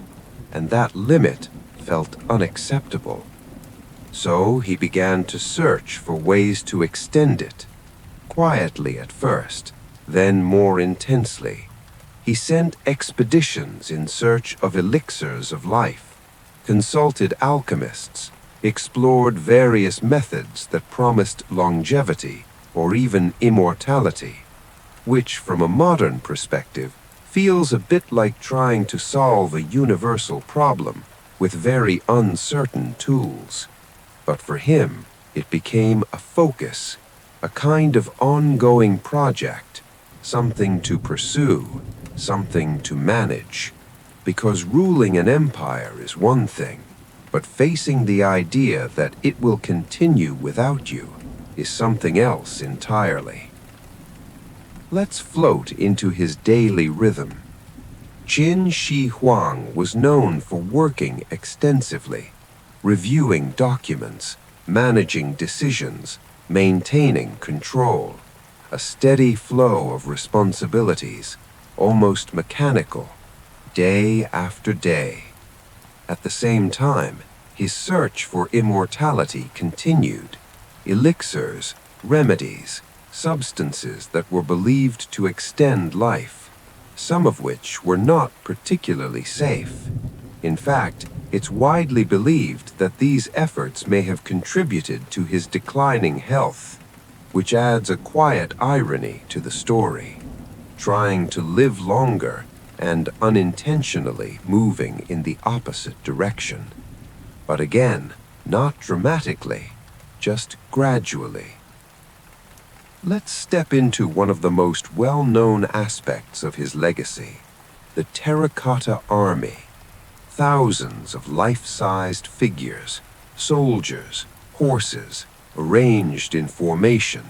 and that limit felt unacceptable. So he began to search for ways to extend it, quietly at first, then more intensely. He sent expeditions in search of elixirs of life, consulted alchemists, explored various methods that promised longevity or even immortality, which from a modern perspective feels a bit like trying to solve a universal problem with very uncertain tools. But for him, it became a focus, a kind of ongoing project, something to pursue, something to manage. Because ruling an empire is one thing, but facing the idea that it will continue without you is something else entirely. Let's float into his daily rhythm. Qin Shi Huang was known for working extensively, reviewing documents, managing decisions, maintaining control, a steady flow of responsibilities, almost mechanical, day after day. At the same time, his search for immortality continued. Elixirs, remedies, substances that were believed to extend life, some of which were not particularly safe. In fact, it's widely believed that these efforts may have contributed to his declining health, which adds a quiet irony to the story, trying to live longer and unintentionally moving in the opposite direction. But again, not dramatically, just gradually. Let's step into one of the most well-known aspects of his legacy, the terracotta army. Thousands of life-sized figures, soldiers, horses, arranged in formation,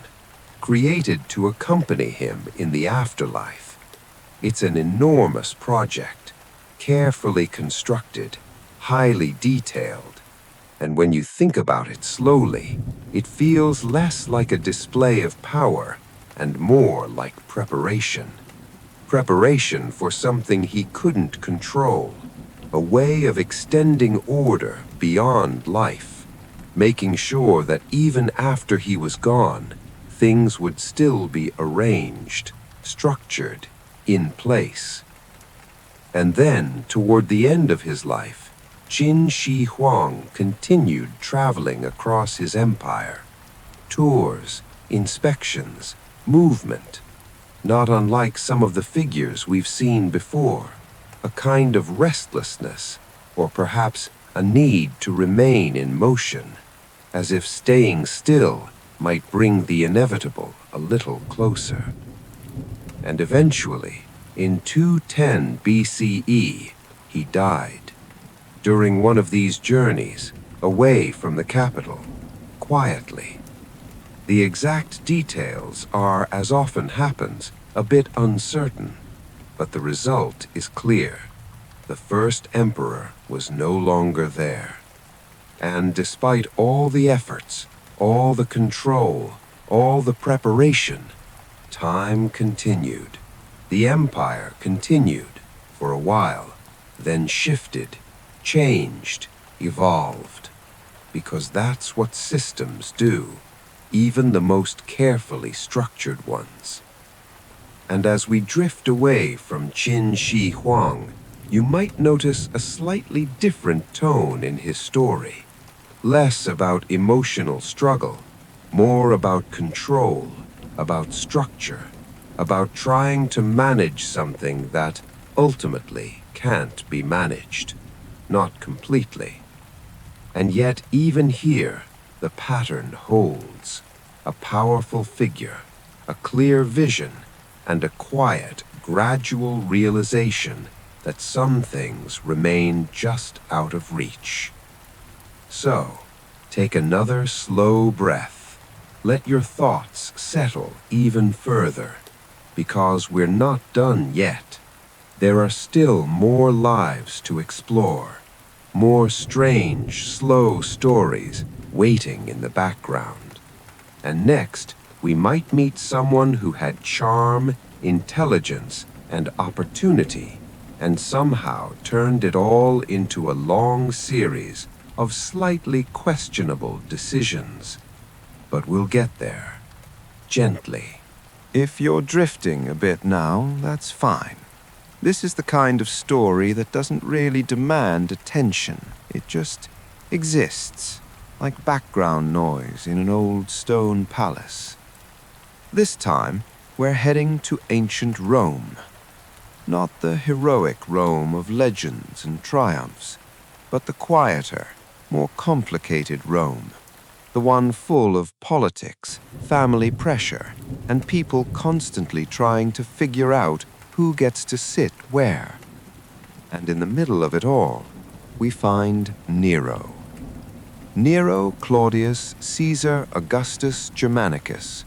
created to accompany him in the afterlife. It's an enormous project, carefully constructed, highly detailed, and when you think about it slowly, it feels less like a display of power and more like preparation. Preparation for something he couldn't control, a way of extending order beyond life, making sure that even after he was gone, things would still be arranged, structured, in place. And then, toward the end of his life, Qin Shi Huang continued traveling across his empire. Tours, inspections, movement, not unlike some of the figures we've seen before. A kind of restlessness, or perhaps a need to remain in motion, as if staying still might bring the inevitable a little closer. And eventually, in 210 BCE, he died. During one of these journeys, away from the capital, quietly. The exact details are, as often happens, a bit uncertain, but the result is clear. The first emperor was no longer there. And despite all the efforts, all the control, all the preparation, time continued. The empire continued for a while, then shifted, changed, evolved. Because that's what systems do, even the most carefully structured ones. And as we drift away from Qin Shi Huang, you might notice a slightly different tone in his story. Less about emotional struggle, more about control, about structure, about trying to manage something that ultimately can't be managed, not completely. And yet even here, the pattern holds. A powerful figure, a clear vision, and a quiet, gradual realization that some things remain just out of reach. So, take another slow breath. Let your thoughts settle even further, because we're not done yet. There are still more lives to explore, more strange, slow stories waiting in the background. And next, we might meet someone who had charm, intelligence, and opportunity, and somehow turned it all into a long series of slightly questionable decisions. But we'll get there, gently. If you're drifting a bit now, that's fine. This is the kind of story that doesn't really demand attention. It just exists, like background noise in an old stone palace. This time, we're heading to ancient Rome. Not the heroic Rome of legends and triumphs, but the quieter, more complicated Rome. The one full of politics, family pressure, and people constantly trying to figure out who gets to sit where. And in the middle of it all, we find Nero. Nero Claudius Caesar Augustus Germanicus,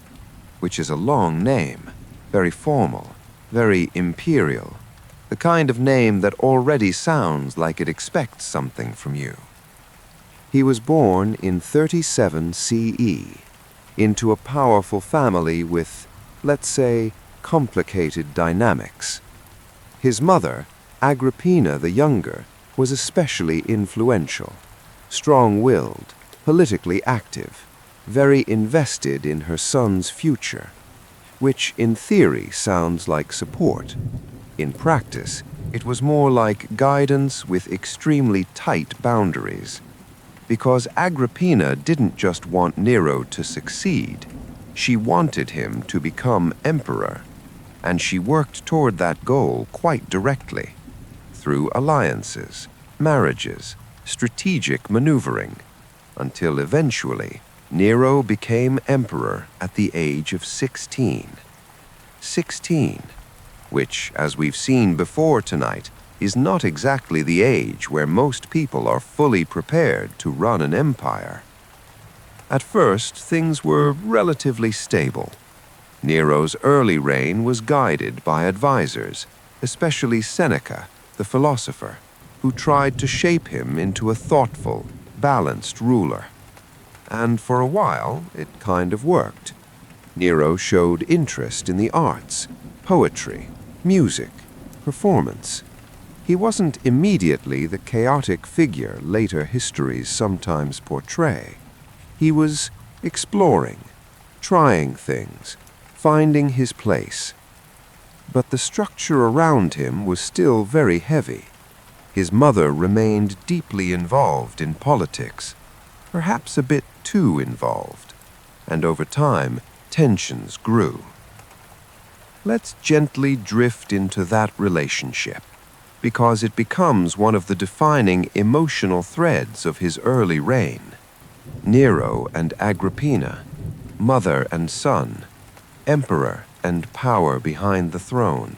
which is a long name, very formal, very imperial, the kind of name that already sounds like it expects something from you. He was born in 37 CE, into a powerful family with, let's say, complicated dynamics. His mother, Agrippina the Younger, was especially influential, strong-willed, politically active, very invested in her son's future, which in theory sounds like support. In practice, it was more like guidance with extremely tight boundaries. Because Agrippina didn't just want Nero to succeed, she wanted him to become emperor, and she worked toward that goal quite directly, through alliances, marriages, strategic maneuvering, until eventually Nero became emperor at the age of 16. 16, which, as we've seen before tonight, is not exactly the age where most people are fully prepared to run an empire. At first, things were relatively stable. Nero's early reign was guided by advisors, especially Seneca, the philosopher, who tried to shape him into a thoughtful, balanced ruler. And for a while, it kind of worked. Nero showed interest in the arts, poetry, music, performance. He wasn't immediately the chaotic figure later histories sometimes portray. He was exploring, trying things, finding his place. But the structure around him was still very heavy. His mother remained deeply involved in politics, perhaps a bit too involved, and over time, tensions grew. Let's gently drift into that relationship, because it becomes one of the defining emotional threads of his early reign. Nero and Agrippina, mother and son, emperor and power behind the throne.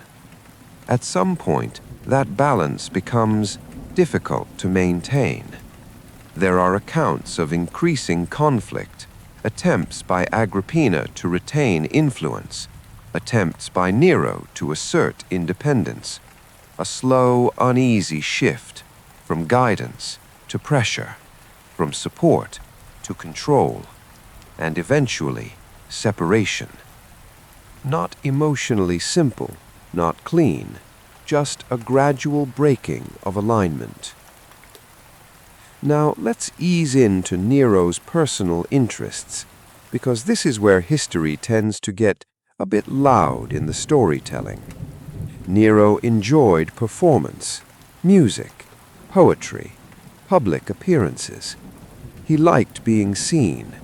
At some point, that balance becomes difficult to maintain. There are accounts of increasing conflict, attempts by Agrippina to retain influence, attempts by Nero to assert independence, a slow, uneasy shift from guidance to pressure, from support to control, and eventually separation. Not emotionally simple, not clean, just a gradual breaking of alignment. Now let's ease into Nero's personal interests, because this is where history tends to get a bit loud in the storytelling. Nero enjoyed performance, music, poetry, public appearances. He liked being seen,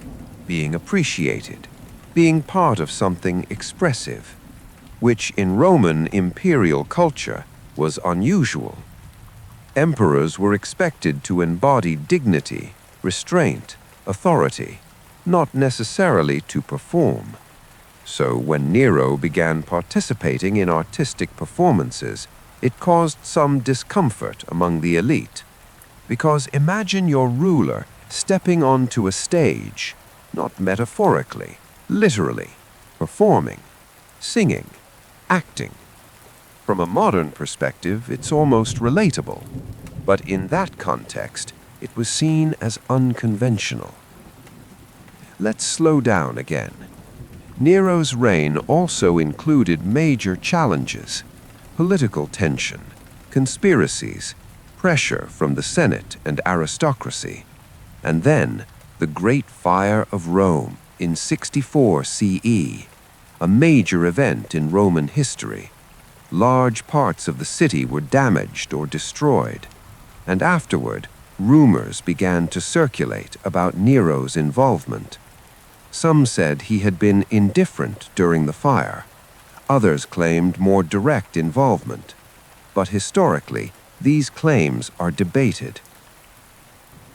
being appreciated, being part of something expressive, which in Roman imperial culture was unusual. Emperors were expected to embody dignity, restraint, authority, not necessarily to perform. So when Nero began participating in artistic performances, it caused some discomfort among the elite. Because imagine your ruler stepping onto a stage, not metaphorically, literally, performing, singing, acting. From a modern perspective, it's almost relatable, but in that context, it was seen as unconventional. Let's slow down again. Nero's reign also included major challenges: political tension, conspiracies, pressure from the Senate and aristocracy, and then the Great Fire of Rome in 64 CE, a major event in Roman history. Large parts of the city were damaged or destroyed, and afterward, rumors began to circulate about Nero's involvement. Some said he had been indifferent during the fire. Others claimed more direct involvement. But historically, these claims are debated.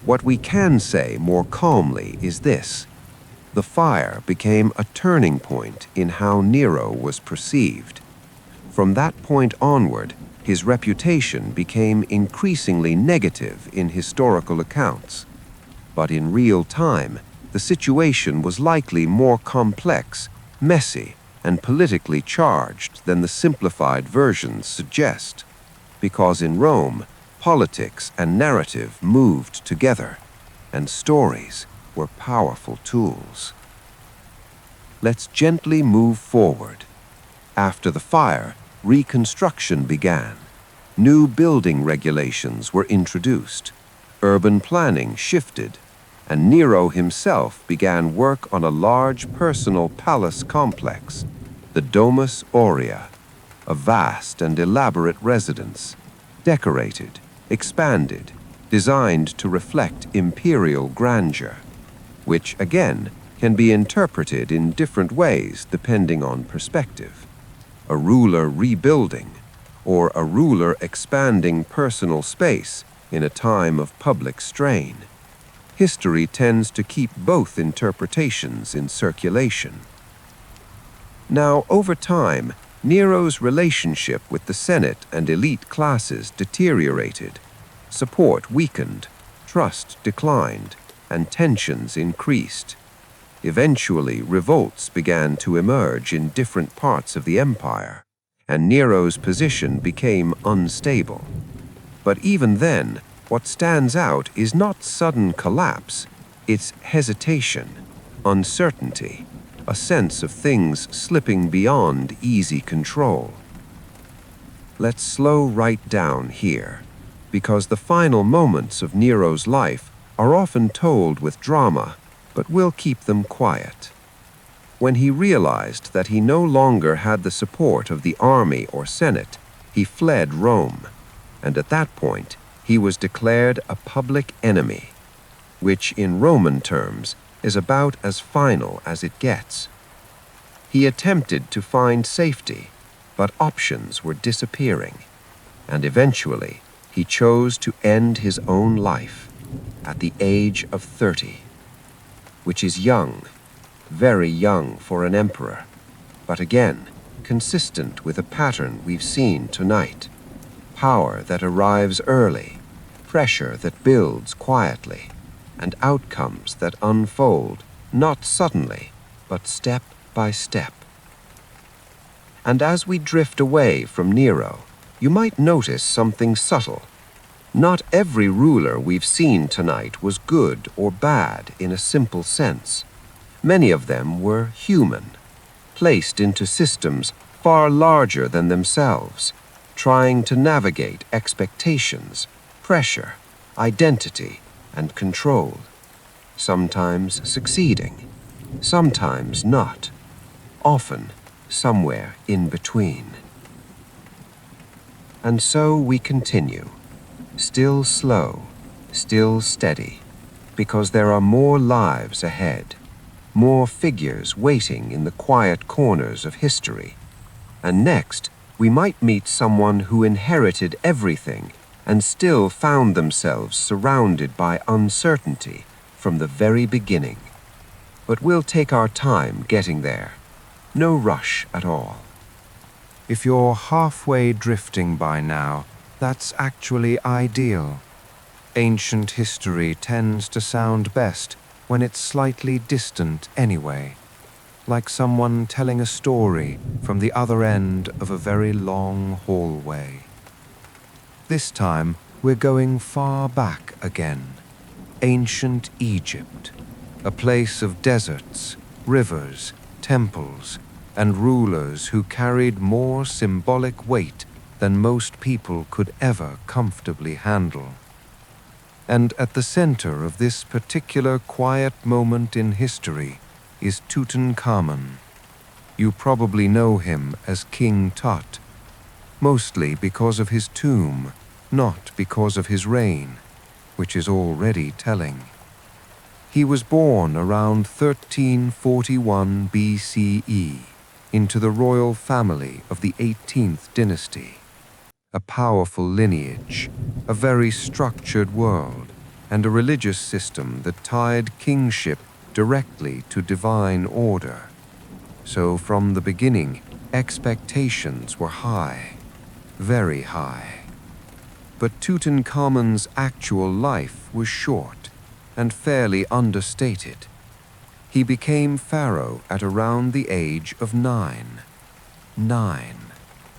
What we can say more calmly is this: the fire became a turning point in how Nero was perceived. From that point onward, his reputation became increasingly negative in historical accounts. But in real time, the situation was likely more complex, messy, and politically charged than the simplified versions suggest. Because in Rome, politics and narrative moved together, and stories were powerful tools. Let's gently move forward. After the fire, reconstruction began. New building regulations were introduced. Urban planning shifted, and Nero himself began work on a large personal palace complex, the Domus Aurea, a vast and elaborate residence, decorated, expanded, designed to reflect imperial grandeur, which again can be interpreted in different ways depending on perspective. A ruler rebuilding, or a ruler expanding personal space in a time of public strain. History tends to keep both interpretations in circulation. Now, over time, Nero's relationship with the Senate and elite classes deteriorated. Support weakened, trust declined, and tensions increased. Eventually, revolts began to emerge in different parts of the empire, and Nero's position became unstable. But even then, what stands out is not sudden collapse, it's hesitation, uncertainty, a sense of things slipping beyond easy control. Let's slow right down here, because the final moments of Nero's life are often told with drama, but we'll keep them quiet. When he realized that he no longer had the support of the army or Senate, he fled Rome, and at that point he was declared a public enemy, which in Roman terms is about as final as it gets. He attempted to find safety, but options were disappearing, and eventually he chose to end his own life at the age of 30, which is young, very young for an emperor, but again, consistent with a pattern we've seen tonight. Power that arrives early, pressure that builds quietly, and outcomes that unfold not suddenly, but step by step. And as we drift away from Nero, you might notice something subtle. Not every ruler we've seen tonight was good or bad in a simple sense. Many of them were human, placed into systems far larger than themselves, trying to navigate expectations, pressure, identity, and control, sometimes succeeding, sometimes not, often somewhere in between. And so we continue, still slow, still steady, because there are more lives ahead, more figures waiting in the quiet corners of history. And next, we might meet someone who inherited everything and still found themselves surrounded by uncertainty from the very beginning. But we'll take our time getting there. No rush at all. If you're halfway drifting by now, that's actually ideal. Ancient history tends to sound best when it's slightly distant anyway, like someone telling a story from the other end of a very long hallway. This time, we're going far back again. Ancient Egypt, a place of deserts, rivers, temples, and rulers who carried more symbolic weight than most people could ever comfortably handle. And at the center of this particular quiet moment in history is Tutankhamun. You probably know him as King Tut, mostly because of his tomb, not because of his reign, which is already telling. He was born around 1341 BCE into the royal family of the 18th dynasty. A powerful lineage, a very structured world, and a religious system that tied kingship directly to divine order. So from the beginning, expectations were high, very high. But Tutankhamun's actual life was short and fairly understated. He became pharaoh at around the age of 9. 9,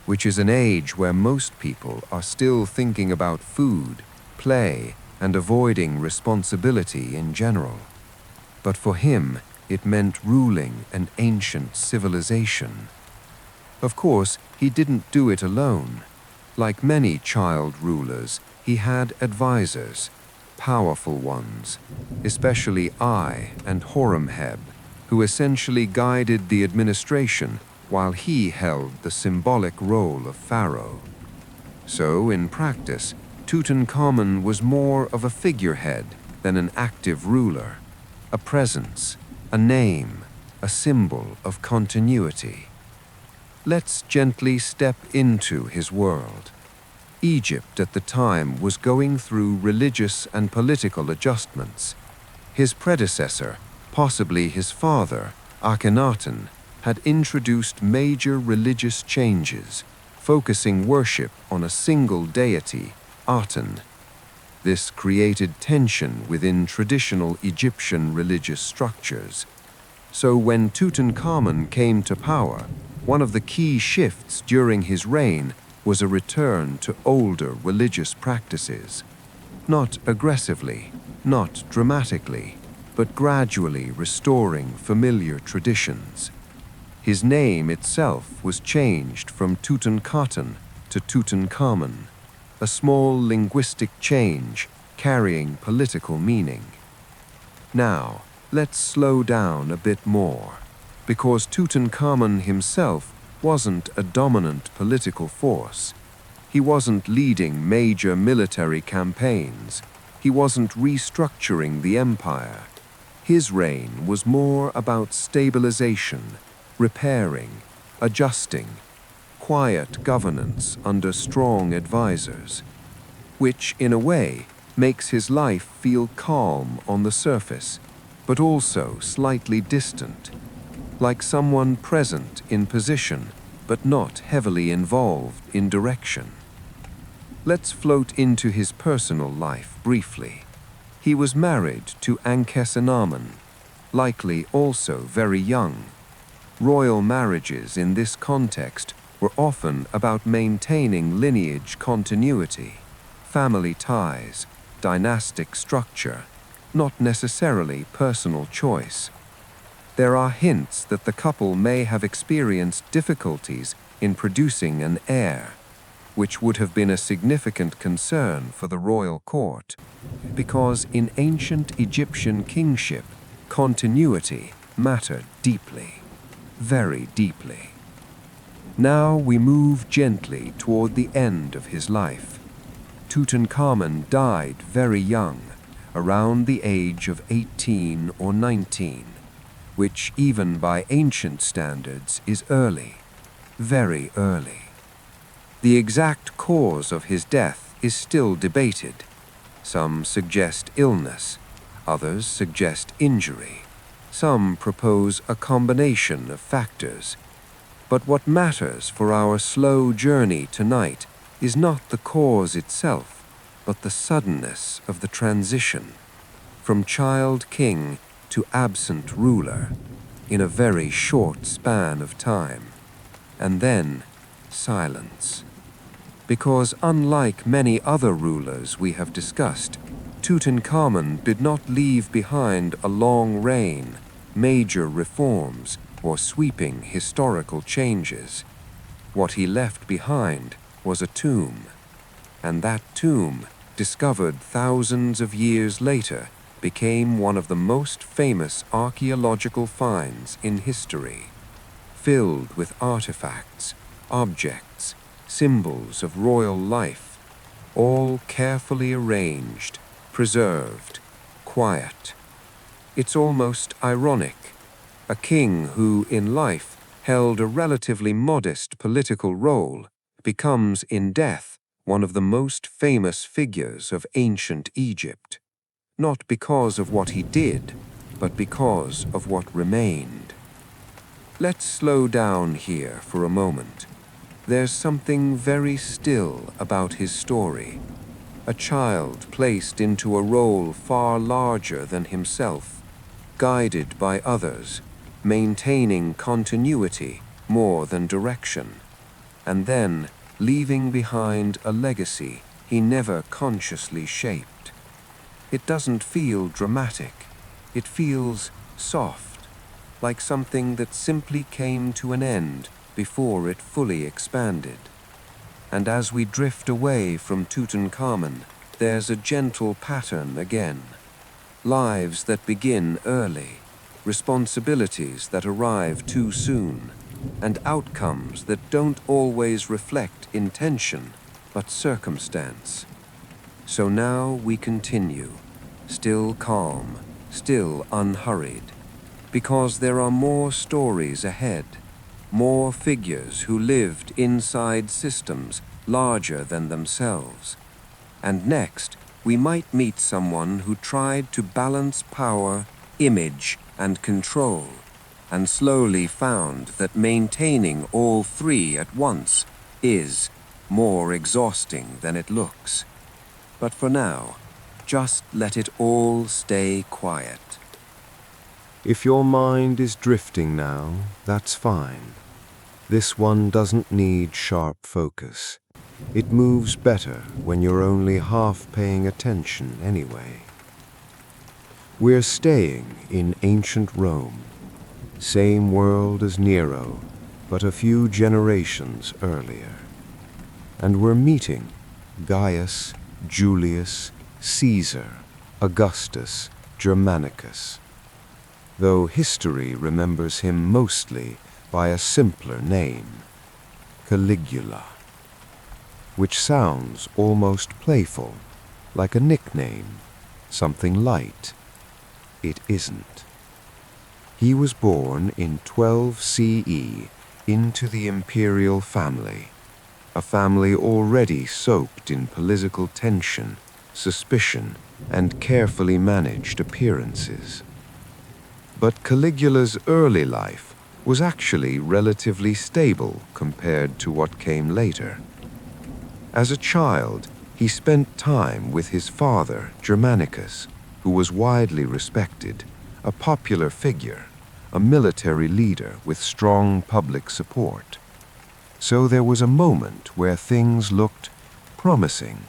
which is an age where most people are still thinking about food, play, and avoiding responsibility in general. But for him, it meant ruling an ancient civilization. Of course, he didn't do it alone. Like many child rulers, he had advisors, powerful ones, especially Ai and Horemheb, who essentially guided the administration while he held the symbolic role of pharaoh. So, in practice, Tutankhamun was more of a figurehead than an active ruler, a presence, a name, a symbol of continuity. Let's gently step into his world. Egypt at the time was going through religious and political adjustments. His predecessor, possibly his father, Akhenaten, had introduced major religious changes, focusing worship on a single deity, Aten. This created tension within traditional Egyptian religious structures. So when Tutankhamun came to power, one of the key shifts during his reign was a return to older religious practices. Not aggressively, not dramatically, but gradually restoring familiar traditions. His name itself was changed from Tutankhaten to Tutankhamun, a small linguistic change carrying political meaning. Now, let's slow down a bit more. because Tutankhamun himself wasn't a dominant political force. He wasn't leading major military campaigns. He wasn't restructuring the empire. His reign was more about stabilization, repairing, adjusting, quiet governance under strong advisors, which, in a way, makes his life feel calm on the surface, but also slightly distant, like someone present in position, but not heavily involved in direction. Let's float into his personal life briefly. He was married to Ankhesenamun, likely also very young. Royal marriages in this context were often about maintaining lineage continuity, family ties, dynastic structure, not necessarily personal choice. There are hints that the couple may have experienced difficulties in producing an heir, which would have been a significant concern for the royal court, because in ancient Egyptian kingship, continuity mattered deeply, very deeply. Now we move gently toward the end of his life. Tutankhamun died very young, around the age of 18 or 19, which even by ancient standards is early, very early. The exact cause of his death is still debated. Some suggest illness, others suggest injury. Some propose a combination of factors. But what matters for our slow journey tonight is not the cause itself, but the suddenness of the transition, from child king to absent ruler, in a very short span of time. And then, silence. Because unlike many other rulers we have discussed, Tutankhamun did not leave behind a long reign, major reforms, or sweeping historical changes. What he left behind was a tomb, and that tomb, discovered thousands of years later, became one of the most famous archaeological finds in history, filled with artifacts, objects, symbols of royal life, all carefully arranged, preserved, quiet. It's almost ironic. A king who, in life, held a relatively modest political role becomes, in death, one of the most famous figures of ancient Egypt, not because of what he did, but because of what remained. Let's slow down here for a moment. There's something very still about his story. A child placed into a role far larger than himself, guided by others, maintaining continuity more than direction, and then leaving behind a legacy he never consciously shaped. It doesn't feel dramatic. It feels soft, like something that simply came to an end before it fully expanded. And as we drift away from Tutankhamun, there's a gentle pattern again. Lives that begin early, responsibilities that arrive too soon, and outcomes that don't always reflect intention, but circumstance. So now we continue, still calm, still unhurried, because there are more stories ahead, more figures who lived inside systems larger than themselves. And next, we might meet someone who tried to balance power, image, and control, and slowly found that maintaining all three at once is more exhausting than it looks. But for now, just let it all stay quiet. If your mind is drifting now, that's fine. This one doesn't need sharp focus. It moves better when you're only half paying attention anyway. We're staying in ancient Rome, same world as Nero, but a few generations earlier. And we're meeting Gaius, Julius, Caesar, Augustus, Germanicus. though history remembers him mostly by a simpler name, Caligula, which sounds almost playful, like a nickname, something light. It isn't. He was born in 12 CE into the imperial family, a family already soaked in political tension, suspicion, and carefully managed appearances. But Caligula's early life was actually relatively stable compared to what came later. As a child, he spent time with his father, Germanicus, who was widely respected, a popular figure, a military leader with strong public support. So there was a moment where things looked promising.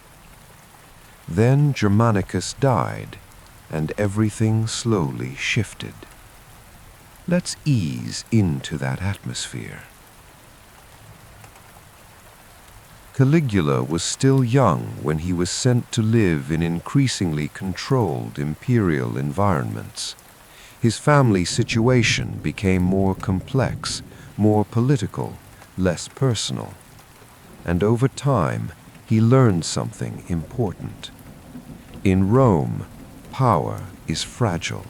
Then Germanicus died, and everything slowly shifted. Let's ease into that atmosphere. Caligula was still young when he was sent to live in increasingly controlled imperial environments. His family situation became more complex, more political, less personal. And over time, he learned something important. In Rome, power is fragile,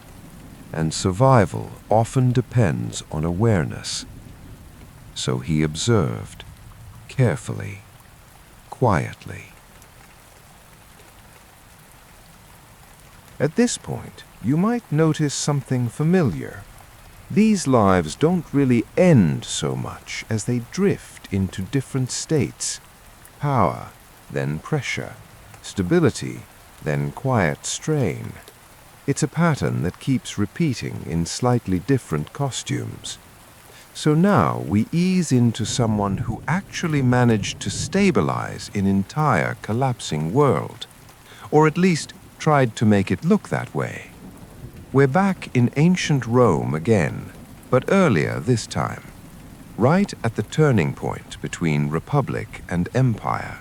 and survival often depends on awareness. So he observed, carefully, quietly. At this point, you might notice something familiar. These lives don't really end so much as they drift into different states. Power, then pressure. Stability, then quiet strain. It's a pattern that keeps repeating in slightly different costumes. So now we ease into someone who actually managed to stabilize an entire collapsing world, or at least tried to make it look that way. We're back in ancient Rome again, but earlier this time, right at the turning point between Republic and Empire.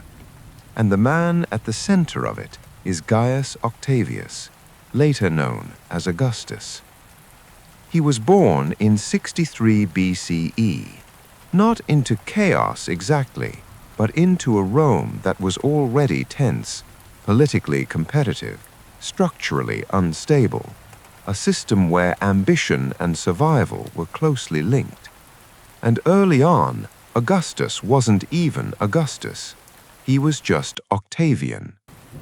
And the man at the center of it is Gaius Octavius, later known as Augustus. He was born in 63 BCE, not into chaos exactly, but into a Rome that was already tense, politically competitive, structurally unstable, a system where ambition and survival were closely linked. And early on, Augustus wasn't even Augustus. He was just Octavian,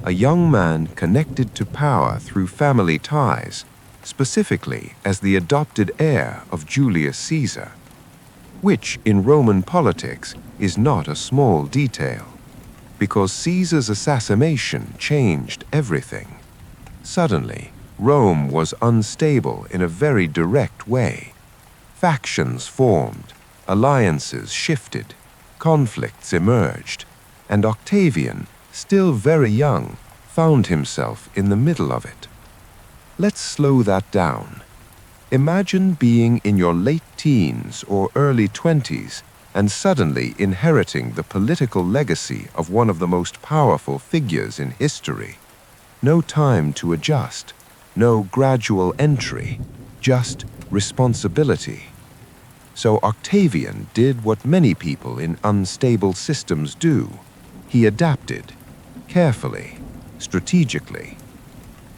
a young man connected to power through family ties, specifically as the adopted heir of Julius Caesar, which in Roman politics is not a small detail, because Caesar's assassination changed everything. Suddenly, Rome was unstable in a very direct way. Factions formed, alliances shifted, conflicts emerged, and Octavian, still very young, found himself in the middle of it. Let's slow that down. Imagine being in your late teens or early 20s and suddenly inheriting the political legacy of one of the most powerful figures in history. No time to adjust, no gradual entry, just responsibility. So Octavian did what many people in unstable systems do. He adapted, carefully, strategically.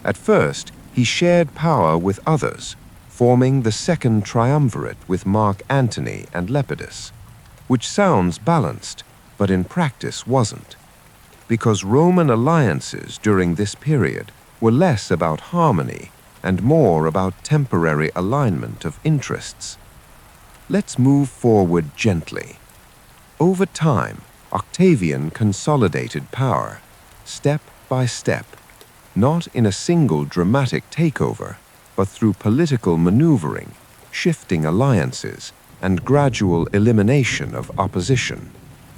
At first, he shared power with others, forming the second triumvirate with Mark Antony and Lepidus, which sounds balanced, but in practice wasn't, because Roman alliances during this period were less about harmony and more about temporary alignment of interests. Let's move forward gently. Over time, Octavian consolidated power, step by step, not in a single dramatic takeover, but through political maneuvering, shifting alliances, and gradual elimination of opposition,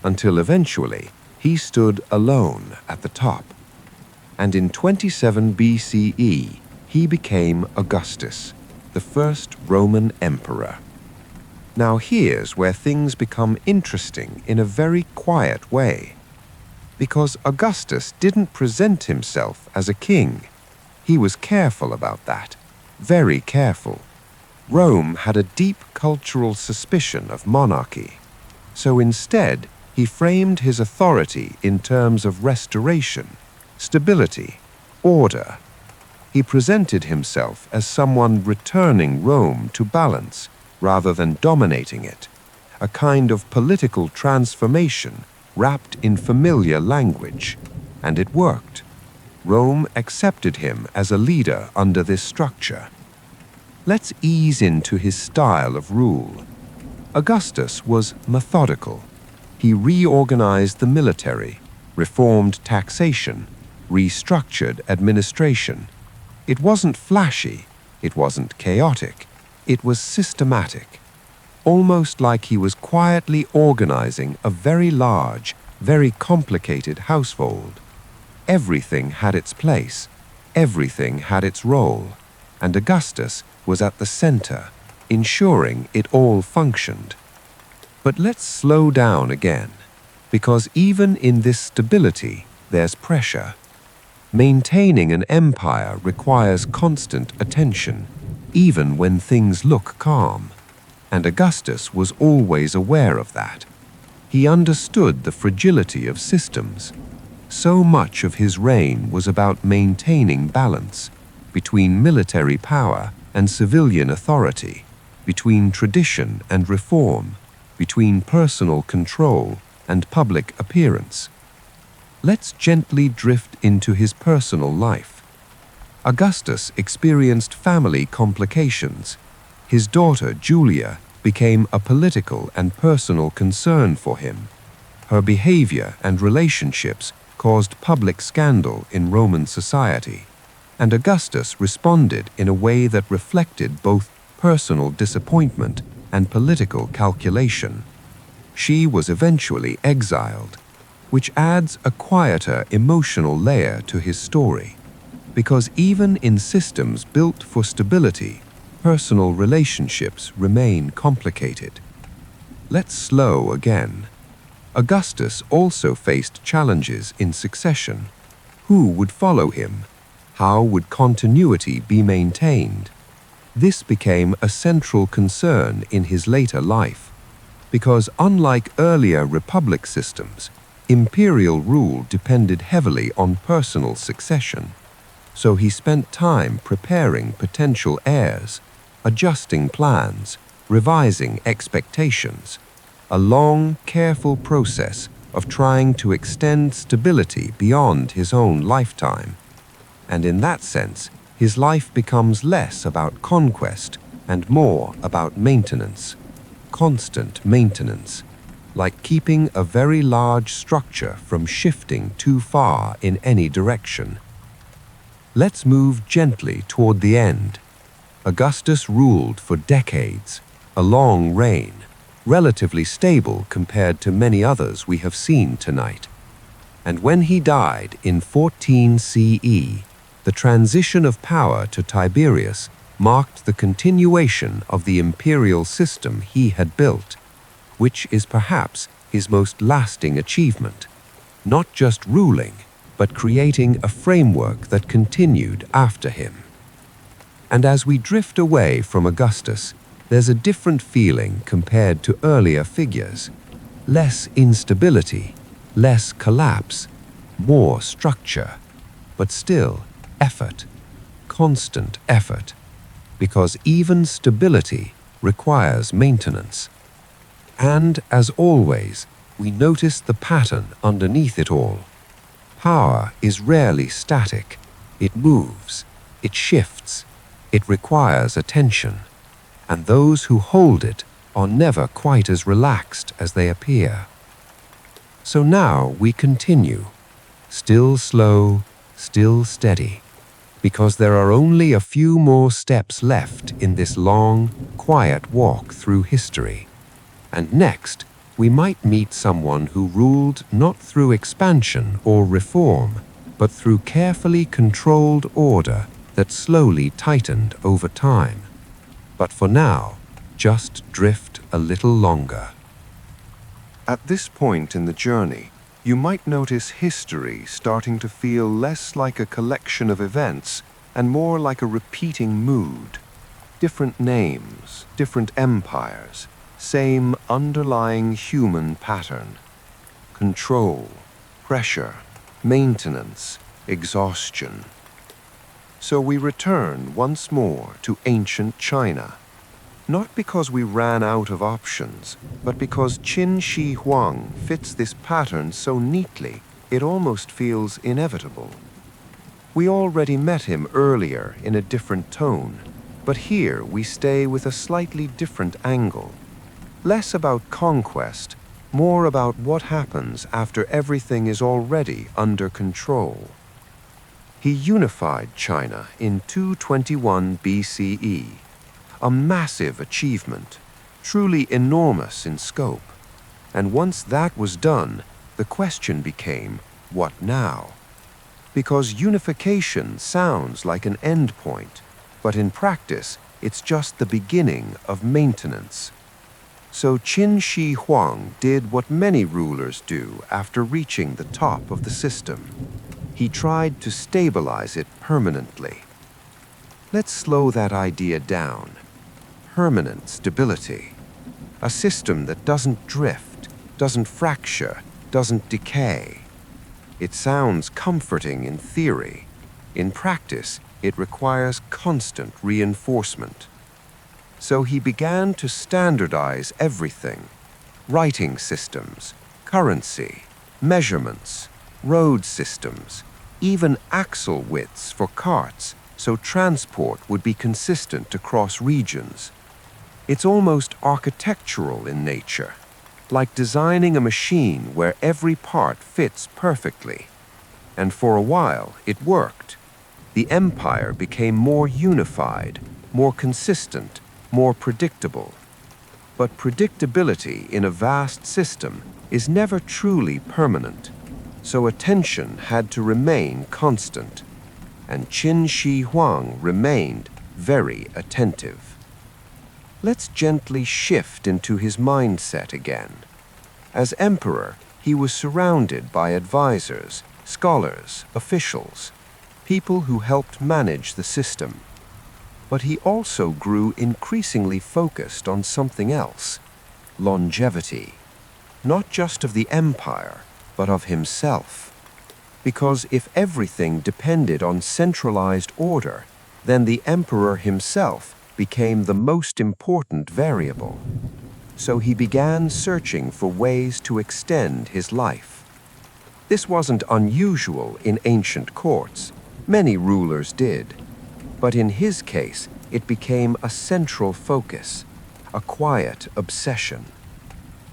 until eventually he stood alone at the top. And in 27 BCE, he became Augustus, the first Roman emperor. Now here's where things become interesting in a very quiet way, because Augustus didn't present himself as a king. He was careful about that, very careful. Rome had a deep cultural suspicion of monarchy, so instead he framed his authority in terms of restoration, stability, order. He presented himself as someone returning Rome to balance rather than dominating it, a kind of political transformation wrapped in familiar language, and it worked. Rome accepted him as a leader under this structure. Let's ease into his style of rule. Augustus was methodical. He reorganized the military, reformed taxation, restructured administration. It wasn't flashy, it wasn't chaotic, it was systematic. Almost like he was quietly organizing a very large, very complicated household. Everything had its place, everything had its role, and Augustus was at the center, ensuring it all functioned. But let's slow down again, because even in this stability, there's pressure. Maintaining an empire requires constant attention, even when things look calm. And Augustus was always aware of that. He understood the fragility of systems. So much of his reign was about maintaining balance between military power and civilian authority, between tradition and reform, between personal control and public appearance. Let's gently drift into his personal life. Augustus experienced family complications. His daughter, Julia, became a political and personal concern for him. Her behavior and relationships caused public scandal in Roman society, and Augustus responded in a way that reflected both personal disappointment and political calculation. She was eventually exiled, which adds a quieter emotional layer to his story, because even in systems built for stability, personal relationships remain complicated. Let's slow again. Augustus also faced challenges in succession. Who would follow him? How would continuity be maintained? This became a central concern in his later life, because unlike earlier republic systems, imperial rule depended heavily on personal succession. So he spent time preparing potential heirs, adjusting plans, revising expectations, a long, careful process of trying to extend stability beyond his own lifetime. And in that sense, his life becomes less about conquest and more about maintenance, constant maintenance, like keeping a very large structure from shifting too far in any direction. Let's move gently toward the end. Augustus ruled for decades, a long reign, relatively stable compared to many others we have seen tonight. And when he died in 14 CE, the transition of power to Tiberius marked the continuation of the imperial system he had built, which is perhaps his most lasting achievement, not just ruling, but creating a framework that continued after him. And as we drift away from Augustus, there's a different feeling compared to earlier figures. Less instability, less collapse, more structure, but still effort, constant effort, because even stability requires maintenance. And as always, we notice the pattern underneath it all. Power is rarely static. It moves, it shifts, it requires attention, and those who hold it are never quite as relaxed as they appear. So now we continue, still slow, still steady, because there are only a few more steps left in this long, quiet walk through history. And next, we might meet someone who ruled not through expansion or reform, but through carefully controlled order that slowly tightened over time. But for now, just drift a little longer. At this point in the journey, you might notice history starting to feel less like a collection of events and more like a repeating mood. Different names, different empires, same underlying human pattern. Control, pressure, maintenance, exhaustion. So we return once more to ancient China. Not because we ran out of options, but because Qin Shi Huang fits this pattern so neatly it almost feels inevitable. We already met him earlier in a different tone, but here we stay with a slightly different angle. Less about conquest, more about what happens after everything is already under control. He unified China in 221 BCE, a massive achievement, truly enormous in scope. And once that was done, the question became, what now? Because unification sounds like an end point, but in practice, it's just the beginning of maintenance. So Qin Shi Huang did what many rulers do after reaching the top of the system. He tried to stabilize it permanently. Let's slow that idea down. Permanent stability. A system that doesn't drift, doesn't fracture, doesn't decay. It sounds comforting in theory. In practice, it requires constant reinforcement. So he began to standardize everything: writing systems, currency, measurements, road systems, even axle widths for carts, so transport would be consistent across regions. It's almost architectural in nature, like designing a machine where every part fits perfectly. And for a while, it worked. The empire became more unified, more consistent, more predictable. But predictability in a vast system is never truly permanent, so attention had to remain constant, and Qin Shi Huang remained very attentive. Let's gently shift into his mindset again. As emperor, he was surrounded by advisors, scholars, officials, people who helped manage the system. But he also grew increasingly focused on something else: longevity, not just of the empire, but of himself. Because if everything depended on centralized order, then the emperor himself became the most important variable. So he began searching for ways to extend his life. This wasn't unusual in ancient courts. Many rulers did. But in his case, it became a central focus, a quiet obsession.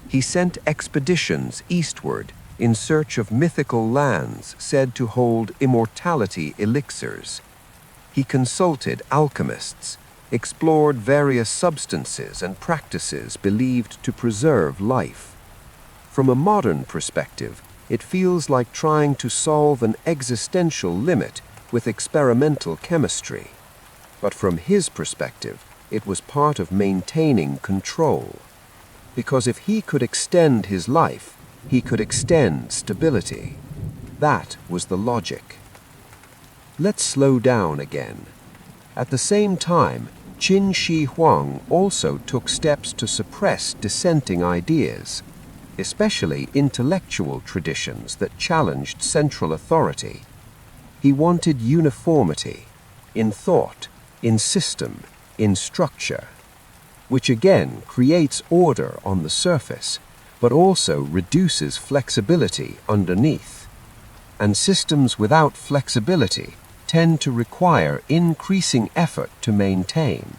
He sent expeditions eastward in search of mythical lands said to hold immortality elixirs. He consulted alchemists, explored various substances and practices believed to preserve life. From a modern perspective, it feels like trying to solve an existential limit with experimental chemistry. But from his perspective, it was part of maintaining control. Because if he could extend his life, he could extend stability. That was the logic. Let's slow down again. At the same time, Qin Shi Huang also took steps to suppress dissenting ideas, especially intellectual traditions that challenged central authority. He wanted uniformity in thought, in system, in structure, which again creates order on the surface, but also reduces flexibility underneath. And systems without flexibility tend to require increasing effort to maintain.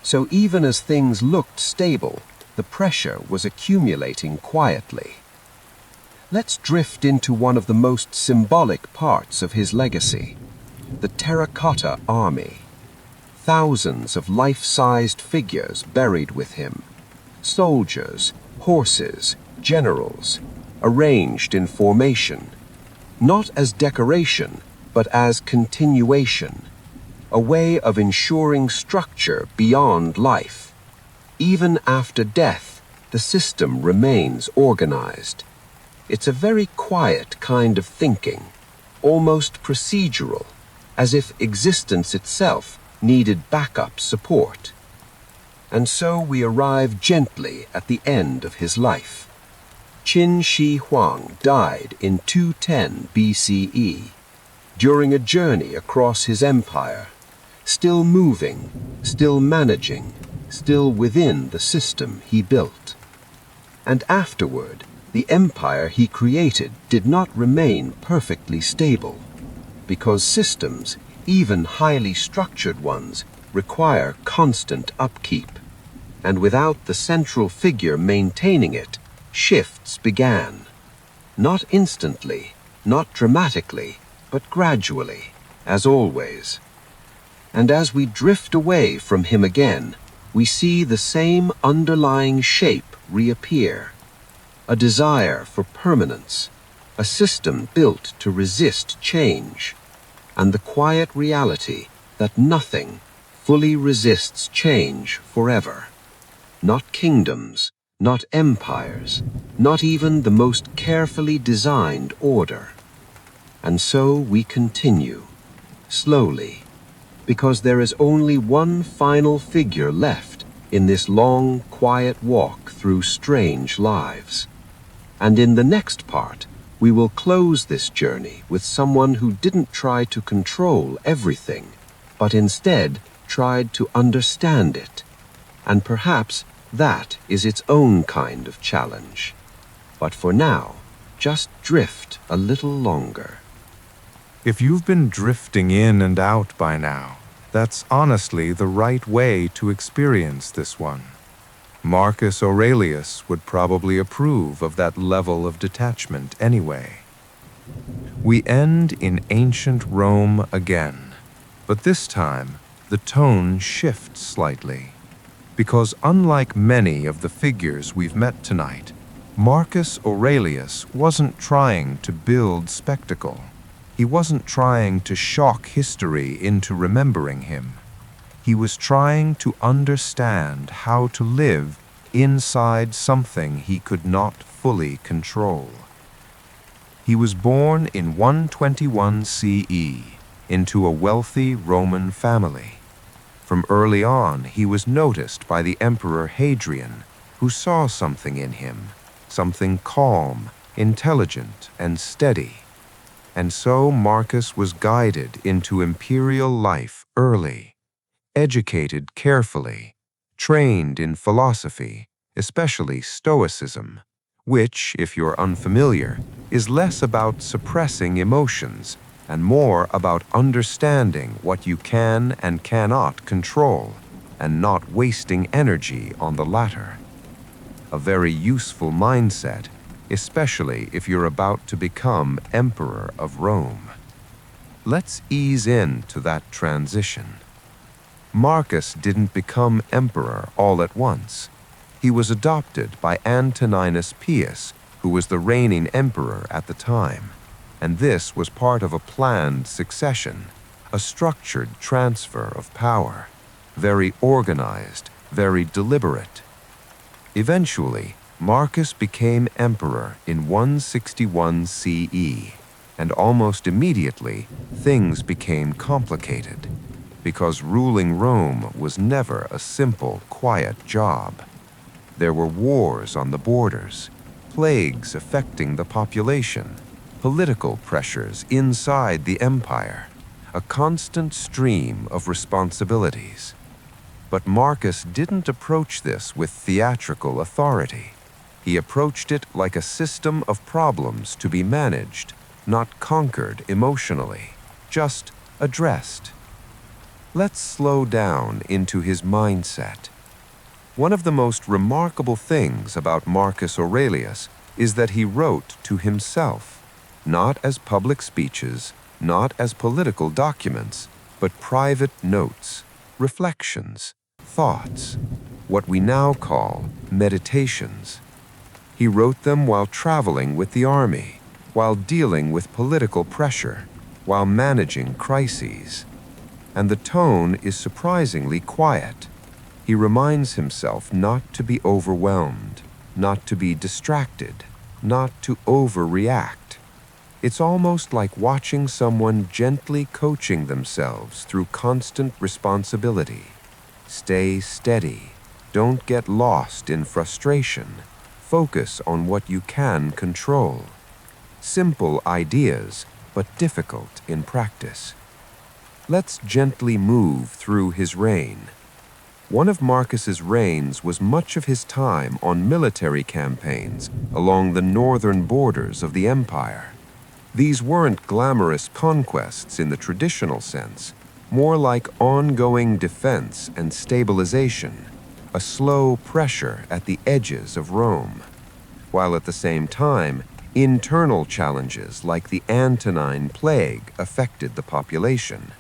So even as things looked stable, the pressure was accumulating quietly. Let's drift into one of the most symbolic parts of his legacy: the terracotta army. Thousands of life-sized figures buried with him. Soldiers, horses, generals, arranged in formation, not as decoration, but as continuation, a way of ensuring structure beyond life. Even after death, the system remains organized. It's a very quiet kind of thinking, almost procedural, as if existence itself needed backup support. And so we arrive gently at the end of his life. Qin Shi Huang died in 210 BCE, during a journey across his empire, still moving, still managing, still within the system he built. And afterward, the empire he created did not remain perfectly stable, because systems, even highly structured ones, require constant upkeep. And without the central figure maintaining it, shifts began. Not instantly, not dramatically, but gradually, as always. And as we drift away from him again, we see the same underlying shape reappear. A desire for permanence, a system built to resist change, and the quiet reality that nothing fully resists change forever. Not kingdoms, not empires, not even the most carefully designed order. And so we continue, slowly, because there is only one final figure left in this long, quiet walk through strange lives. And in the next part, we will close this journey with someone who didn't try to control everything, but instead tried to understand it. And perhaps that is its own kind of challenge. But for now, just drift a little longer. If you've been drifting in and out by now, that's honestly the right way to experience this one. Marcus Aurelius would probably approve of that level of detachment anyway. We end in ancient Rome again, but this time the tone shifts slightly. Because unlike many of the figures we've met tonight, Marcus Aurelius wasn't trying to build spectacle. He wasn't trying to shock history into remembering him. He was trying to understand how to live inside something he could not fully control. He was born in 121 CE into a wealthy Roman family. From early on, he was noticed by the Emperor Hadrian, who saw something in him, something calm, intelligent, and steady. And so Marcus was guided into imperial life early, educated carefully, trained in philosophy, especially Stoicism, which, if you're unfamiliar, is less about suppressing emotions and more about understanding what you can and cannot control, and not wasting energy on the latter. A very useful mindset, especially if you're about to become Emperor of Rome. Let's ease into that transition. Marcus didn't become emperor all at once. He was adopted by Antoninus Pius, who was the reigning emperor at the time. And this was part of a planned succession, a structured transfer of power, very organized, very deliberate. Eventually, Marcus became emperor in 161 CE, and almost immediately, things became complicated, because ruling Rome was never a simple, quiet job. There were wars on the borders, plagues affecting the population, political pressures inside the empire, a constant stream of responsibilities. But Marcus didn't approach this with theatrical authority. He approached it like a system of problems to be managed, not conquered emotionally, just addressed. Let's slow down into his mindset. One of the most remarkable things about Marcus Aurelius is that he wrote to himself, not as public speeches, not as political documents, but private notes, reflections, thoughts, what we now call meditations. He wrote them while traveling with the army, while dealing with political pressure, while managing crises. And the tone is surprisingly quiet. He reminds himself not to be overwhelmed, not to be distracted, not to overreact. It's almost like watching someone gently coaching themselves through constant responsibility. Stay steady. Don't get lost in frustration. Focus on what you can control. Simple ideas, but difficult in practice. Let's gently move through his reign. One of Marcus's reigns was much of his time on military campaigns along the northern borders of the empire. These weren't glamorous conquests in the traditional sense, more like ongoing defense and stabilization, a slow pressure at the edges of Rome, while at the same time, internal challenges like the Antonine Plague affected the population.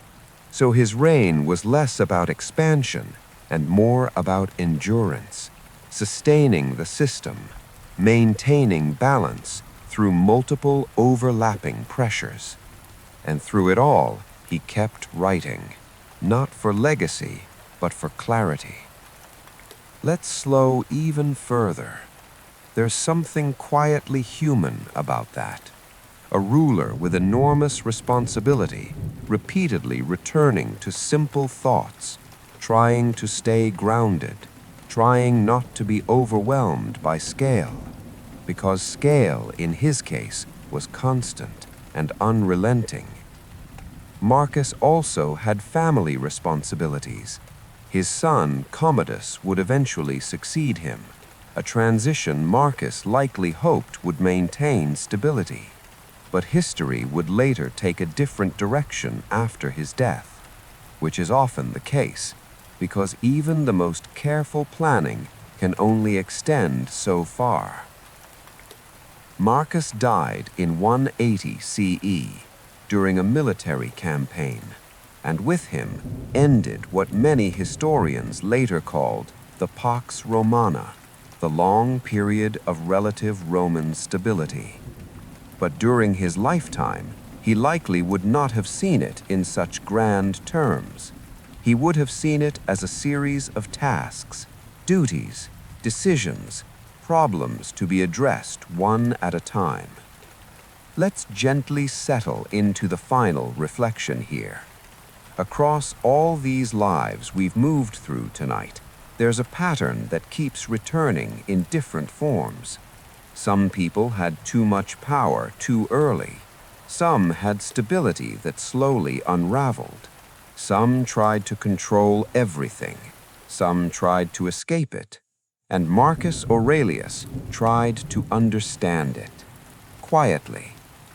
So his reign was less about expansion and more about endurance, sustaining the system, maintaining balance through multiple overlapping pressures. And through it all, he kept writing, not for legacy, but for clarity. Let's slow even further. There's something quietly human about that. A ruler with enormous responsibility, repeatedly returning to simple thoughts, trying to stay grounded, trying not to be overwhelmed by scale, because scale, in his case, was constant and unrelenting. Marcus also had family responsibilities. His son, Commodus, would eventually succeed him, a transition Marcus likely hoped would maintain stability. But history would later take a different direction after his death, which is often the case, because even the most careful planning can only extend so far. Marcus died in 180 CE during a military campaign, and with him ended what many historians later called the Pax Romana, the long period of relative Roman stability. But during his lifetime, he likely would not have seen it in such grand terms. He would have seen it as a series of tasks, duties, decisions, problems to be addressed one at a time. Let's gently settle into the final reflection here. Across all these lives we've moved through tonight, there's a pattern that keeps returning in different forms. Some people had too much power too early. Some had stability that slowly unraveled. Some tried to control everything. Some tried to escape it. And Marcus Aurelius tried to understand it. Quietly,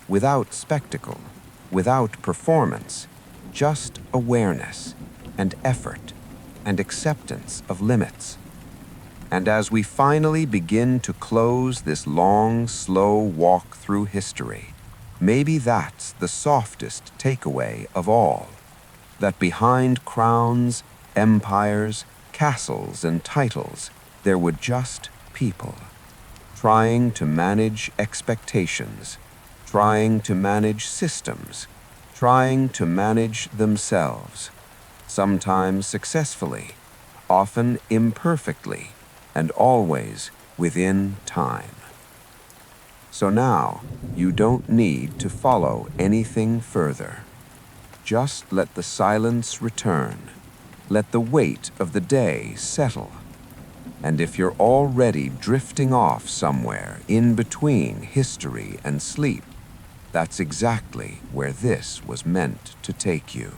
without spectacle, without performance, just awareness and effort and acceptance of limits. And as we finally begin to close this long, slow walk through history, maybe that's the softest takeaway of all. That behind crowns, empires, castles, and titles, there were just people, trying to manage expectations, trying to manage systems, trying to manage themselves, sometimes successfully, often imperfectly, and always within time. So now, you don't need to follow anything further. Just let the silence return. Let the weight of the day settle. And if you're already drifting off somewhere in between history and sleep, that's exactly where this was meant to take you.